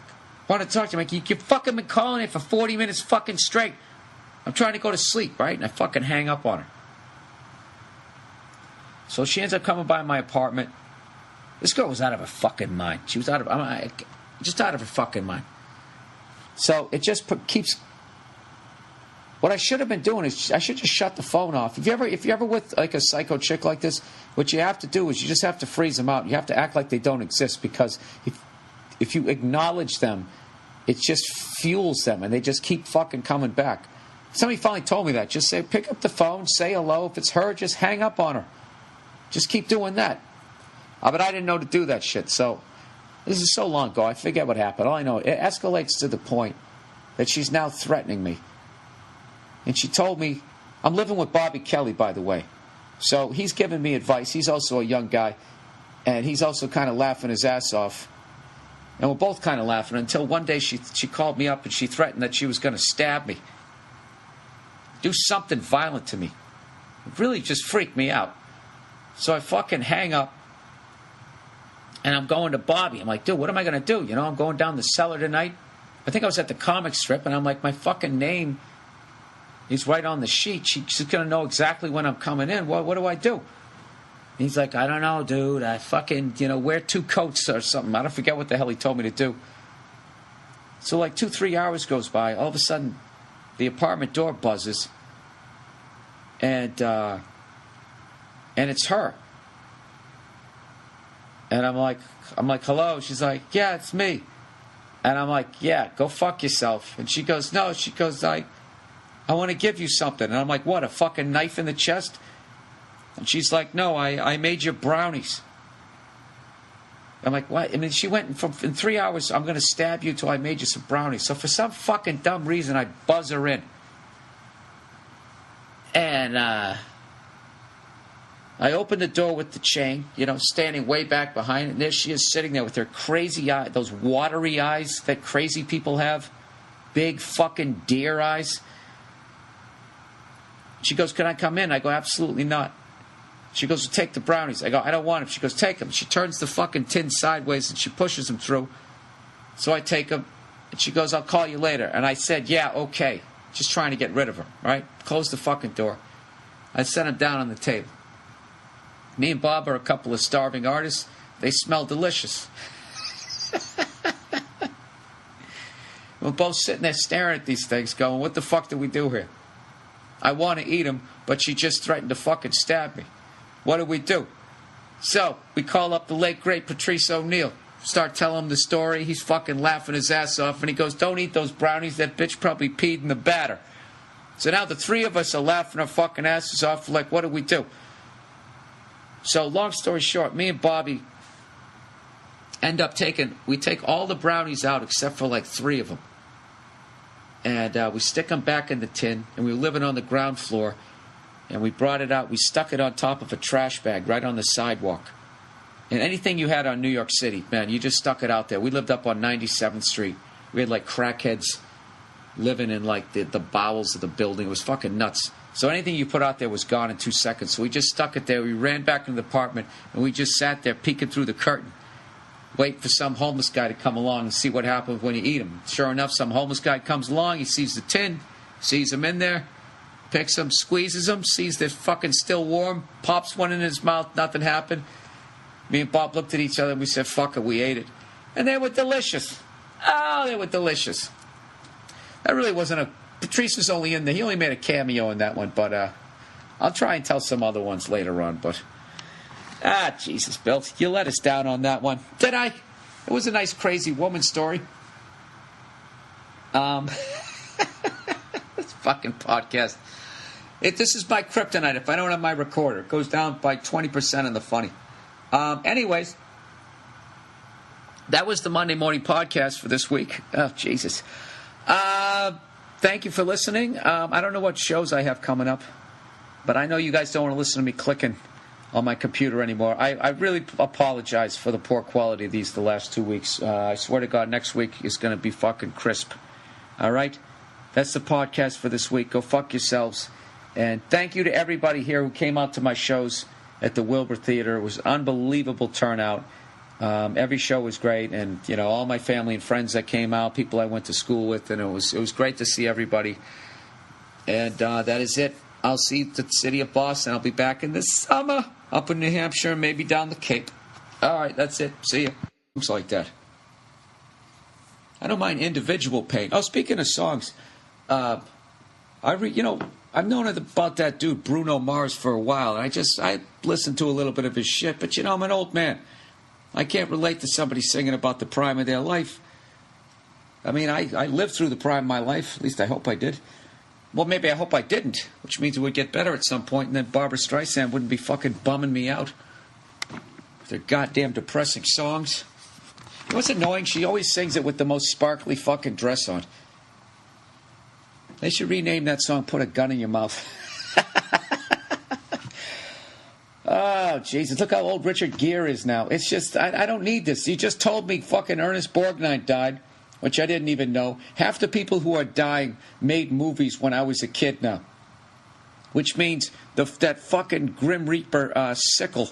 want to talk to you. I'm like, you fucking been calling it for 40 minutes fucking straight. I'm trying to go to sleep, right? And I fucking hang up on her. So she ends up coming by my apartment. This girl was out of her fucking mind. She was just out of her fucking mind. So it just keeps... What I should have been doing is I should just shut the phone off. If you're ever with like a psycho chick like this, what you have to do is you just have to freeze them out. You have to act like they don't exist, because if you acknowledge them, it just fuels them and they just keep fucking coming back. Somebody finally told me that. Just say, pick up the phone, say hello. If it's her, just hang up on her. Just keep doing that. But I didn't know to do that shit. So this is so long ago. I forget what happened. All I know, it escalates to the point that she's now threatening me. And she told me, I'm living with Bobby Kelly, by the way. So he's giving me advice. He's also a young guy. And he's also kind of laughing his ass off. And we're both kind of laughing until one day she called me up and she threatened that she was going to stab me. Do something violent to me. It really just freaked me out. So I fucking hang up. And I'm going to Bobby. I'm like, dude, what am I going to do? I'm going down the cellar tonight. I think I was at the comic strip. And I'm like, my fucking name... He's right on the sheet. She's going to know exactly when I'm coming in. What do I do? He's like, I don't know, dude. I fucking, wear 2 coats or something. I don't forget what the hell he told me to do. So like 2-3 hours goes by. All of a sudden, the apartment door buzzes. And it's her. And I'm like, hello? She's like, yeah, it's me. And I'm like, yeah, go fuck yourself. And she goes, no. She goes, I want to give you something. And I'm like, what, a fucking knife in the chest? And she's like, no, I made you brownies. I'm like, what? I mean, she went in 3 hours, I'm going to stab you till I made you some brownies. So for some fucking dumb reason, I buzz her in. And I open the door with the chain, standing way back behind it. And there she is sitting there with her crazy eyes, those watery eyes that crazy people have. Big fucking deer eyes. She goes, can I come in? I go, absolutely not. She goes, well, take the brownies. I go, I don't want them. She goes, take them. She turns the fucking tin sideways and she pushes them through. So I take them. And she goes, I'll call you later. And I said, yeah, okay. Just trying to get rid of her, right? Close the fucking door. I set them down on the table. Me and Bob are a couple of starving artists. They smell delicious. We're both sitting there staring at these things going, what the fuck do we do here? I want to eat them, but she just threatened to fucking stab me. What do we do? So, we call up the late, great Patrice O'Neill. Start telling him the story. He's fucking laughing his ass off. And he goes, don't eat those brownies. That bitch probably peed in the batter. So now the 3 of us are laughing our fucking asses off. Like, what do we do? So, long story short, me and Bobby end up we take all the brownies out except for like 3 of them. And we stick them back in the tin. And we were living on the ground floor. and we brought it out. We stuck it on top of a trash bag right on the sidewalk. And anything you had on New York City, man, you just stuck it out there. We lived up on 97th Street. We had like crackheads living in like the bowels of the building. It was fucking nuts. So anything you put out there was gone in 2 seconds. So we just stuck it there. We ran back into the apartment, and we just sat there peeking through the curtain, waiting for some homeless guy to come along and see what happens when you eat him. Sure enough, some homeless guy comes along. He sees the tin, sees him in there, picks him, squeezes him, sees they're fucking still warm, pops one in his mouth. Nothing happened. Me and Bob looked at each other, and we said, fuck it, we ate it. And they were delicious. Oh, they were delicious. That really wasn't a... Patrice was only in there. He only made a cameo in that one, but I'll try and tell some other ones later on, but... Jesus, Bill, you let us down on that one. Did I? It was a nice, crazy woman story. This fucking podcast. This is my kryptonite. If I don't have my recorder, it goes down by 20% on the funny. Anyways, that was the Monday morning podcast for this week. Oh, Jesus. Thank you for listening. I don't know what shows I have coming up, but I know you guys don't want to listen to me clicking on my computer anymore. I really apologize for the poor quality of these the last 2 weeks. I swear to God, next week is going to be fucking crisp. All right? That's the podcast for this week. Go fuck yourselves. And thank you to everybody here who came out to my shows at the Wilbur Theater. It was an unbelievable turnout. Every show was great, and you know, all my family and friends that came out, people I went to school with, and it was great to see everybody. And that is it. I'll see the city of Boston. I'll be back in the summer up in New Hampshire and maybe down the Cape. All right, that's it. See ya. Looks like that. I don't mind individual pain. Oh, speaking of songs, I've known about that dude Bruno Mars for a while, and I listened to a little bit of his shit, but you know, I'm an old man. I can't relate to somebody singing about the prime of their life. I mean, I lived through the prime of my life. At least I hope I did. Well, maybe I hope I didn't, which means it would get better at some point, and then Barbra Streisand wouldn't be fucking bumming me out with their goddamn depressing songs. You know what's annoying? She always sings it with the most sparkly fucking dress on. They should rename that song Put a Gun in Your Mouth. Oh, Jesus. Look how old Richard Gere is now. It's just, I don't need this. You just told me fucking Ernest Borgnine died, which I didn't even know. Half the people who are dying made movies when I was a kid now. Which means that fucking Grim Reaper sickle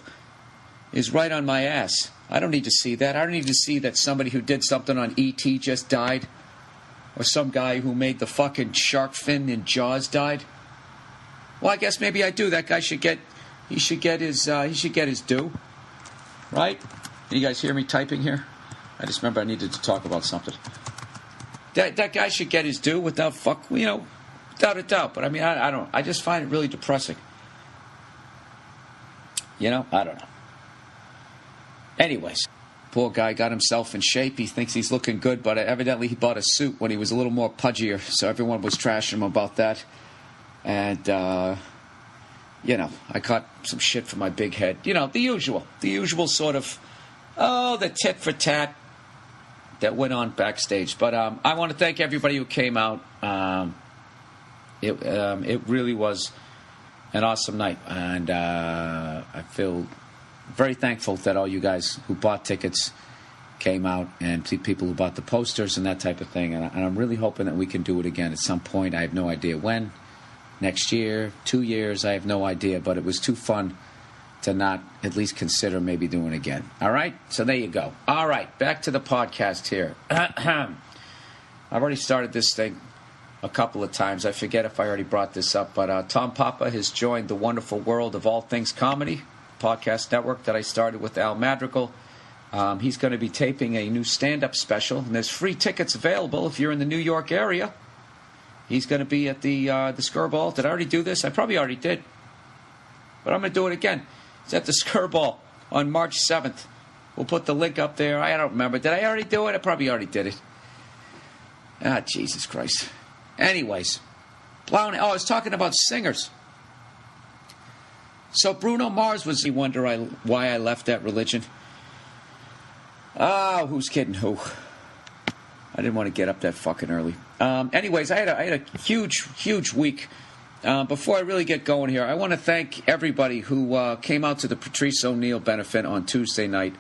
is right on my ass. I don't need to see that. I don't need to see that somebody who did something on E.T. just died. Or some guy who made the fucking shark fin in Jaws died. Well, I guess maybe I do. That guy should get... He should get his due, right? Can you guys hear me typing here? I just remember I needed to talk about something. That guy should get his due without without a doubt. But I mean, I don't. I just find it really depressing. You know, I don't know. Anyways, poor guy got himself in shape. He thinks he's looking good, but evidently he bought a suit when he was a little more pudgier. So everyone was trashing him about that, and. You know, I caught some shit for my big head. You know, the usual sort of, the tit for tat that went on backstage. But I want to thank everybody who came out. It really was an awesome night, and I feel very thankful that all you guys who bought tickets came out, and people who bought the posters and that type of thing. And I'm really hoping that we can do it again at some point. I have no idea when. Next year, 2 years, I have no idea, but it was too fun to not at least consider maybe doing it again. All right? So there you go. All right, back to the podcast here. I've already started this thing a couple of times. I forget if I already brought this up, but Tom Papa has joined the wonderful world of All Things Comedy, podcast network that I started with Al Madrigal. He's going to be taping a new stand-up special, and there's free tickets available if you're in the New York area. He's going to be at the Skirball. Did I already do this? I probably already did. But I'm going to do it again. It's at the Skirball on March 7th. We'll put the link up there. I don't remember. Did I already do it? I probably already did it. Jesus Christ. Anyways. I was talking about singers. So Bruno Mars was... You wonder why I left that religion? Oh, who's kidding who? I didn't want to get up that fucking early. Anyways, I had a huge week before I really get going here, I want to thank everybody who came out to the Patrice O'Neill benefit on Tuesday night.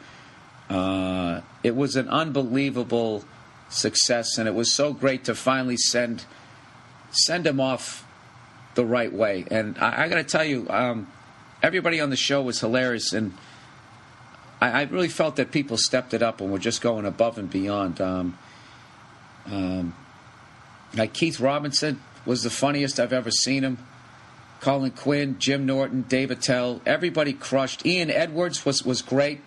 It was an unbelievable success, and it was so great to finally send him off the right way. And I got to tell you, everybody on the show was hilarious, and I really felt that people stepped it up and were just going above and beyond. Like Keith Robinson was the funniest I've ever seen him. Colin Quinn, Jim Norton, Dave Attell, everybody crushed. Ian Edwards was great,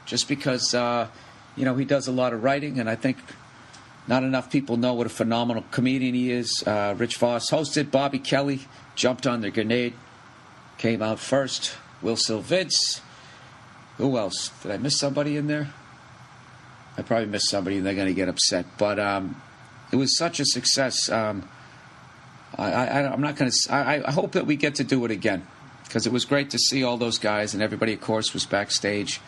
just because he does a lot of writing, and I think not enough people know what a phenomenal comedian he is. Rich Voss hosted. Bobby Kelly jumped on the grenade, came out first. Will Silvitz. Who else? Did I miss somebody in there? I probably missed somebody, and they're going to get upset. But it was such a success. I'm not going to. I hope that we get to do it again, because it was great to see all those guys, and everybody, of course, was backstage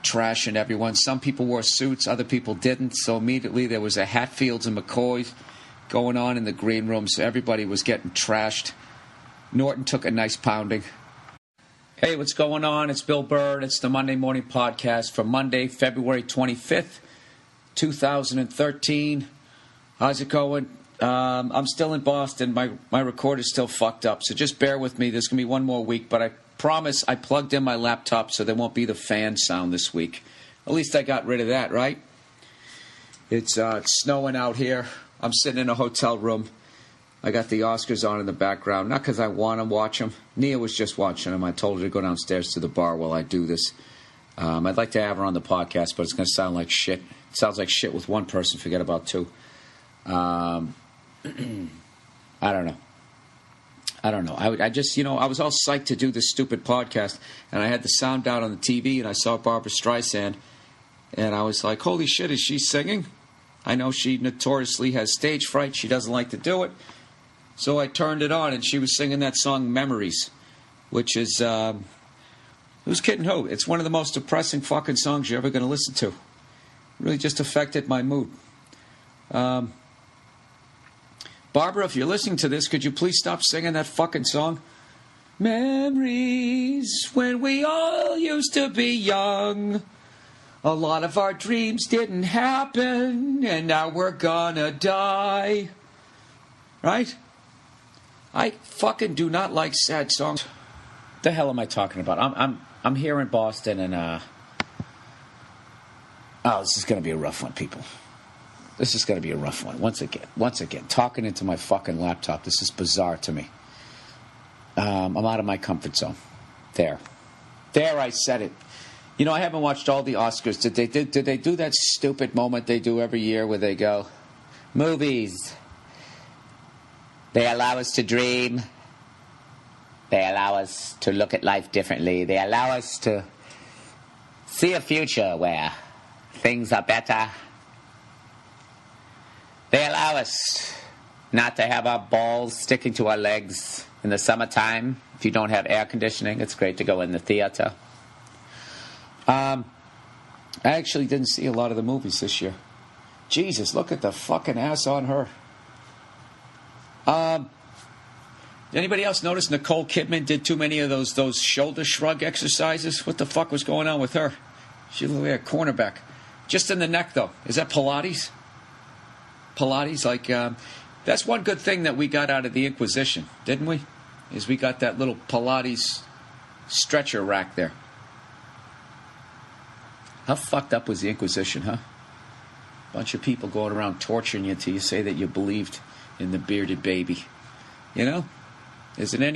trashing everyone. Some people wore suits, other people didn't. So immediately there was a Hatfields and McCoys going on in the green room. So everybody was getting trashed. Norton took a nice pounding. Hey, what's going on? It's Bill Burr. It's the Monday Morning Podcast for Monday, February 25th, 2013. How's it going? I'm still in Boston. My recorder's still fucked up, so just bear with me. There's going to be one more week, but I promise I plugged in my laptop so there won't be the fan sound this week. At least I got rid of that, right? It's snowing out here. I'm sitting in a hotel room. I got the Oscars on in the background, not because I want to watch them. Nia was just watching them. I told her to go downstairs to the bar while I do this. I'd like to have her on the podcast, but it's going to sound like shit. It sounds like shit with one person. Forget about two. I don't know. I just, I was all psyched to do this stupid podcast, and I had the sound down on the TV, and I saw Barbra Streisand, and I was like, holy shit, is she singing? I know she notoriously has stage fright. She doesn't like to do it. So I turned it on, and she was singing that song Memories, which is, who's kidding who? It's one of the most depressing fucking songs you're ever going to listen to. It really just affected my mood. Barbara, if you're listening to this, could you please stop singing that fucking song? Memories when we all used to be young. A lot of our dreams didn't happen, and now we're gonna die. Right? I fucking do not like sad songs. What the hell am I talking about? I'm here in Boston, and this is gonna be a rough one, people. This is going to be a rough one. Once again, talking into my fucking laptop. This is bizarre to me. I'm out of my comfort zone. There, I said it. I haven't watched all the Oscars. Did they do that stupid moment they do every year where they go, movies, they allow us to dream. They allow us to look at life differently. They allow us to see a future where things are better. They allow us not to have our balls sticking to our legs in the summertime. If you don't have air conditioning, it's great to go in the theater. I actually didn't see a lot of the movies this year. Jesus, look at the fucking ass on her. Anybody else notice Nicole Kidman did too many of those shoulder shrug exercises? What the fuck was going on with her? She looked like a cornerback. Just in the neck, though. Is that Pilates? That's one good thing that we got out of the Inquisition, didn't we? Is we got that little Pilates stretcher rack there. How fucked up was the Inquisition, huh? Bunch of people going around torturing you till you say that you believed in the bearded baby. Isn't any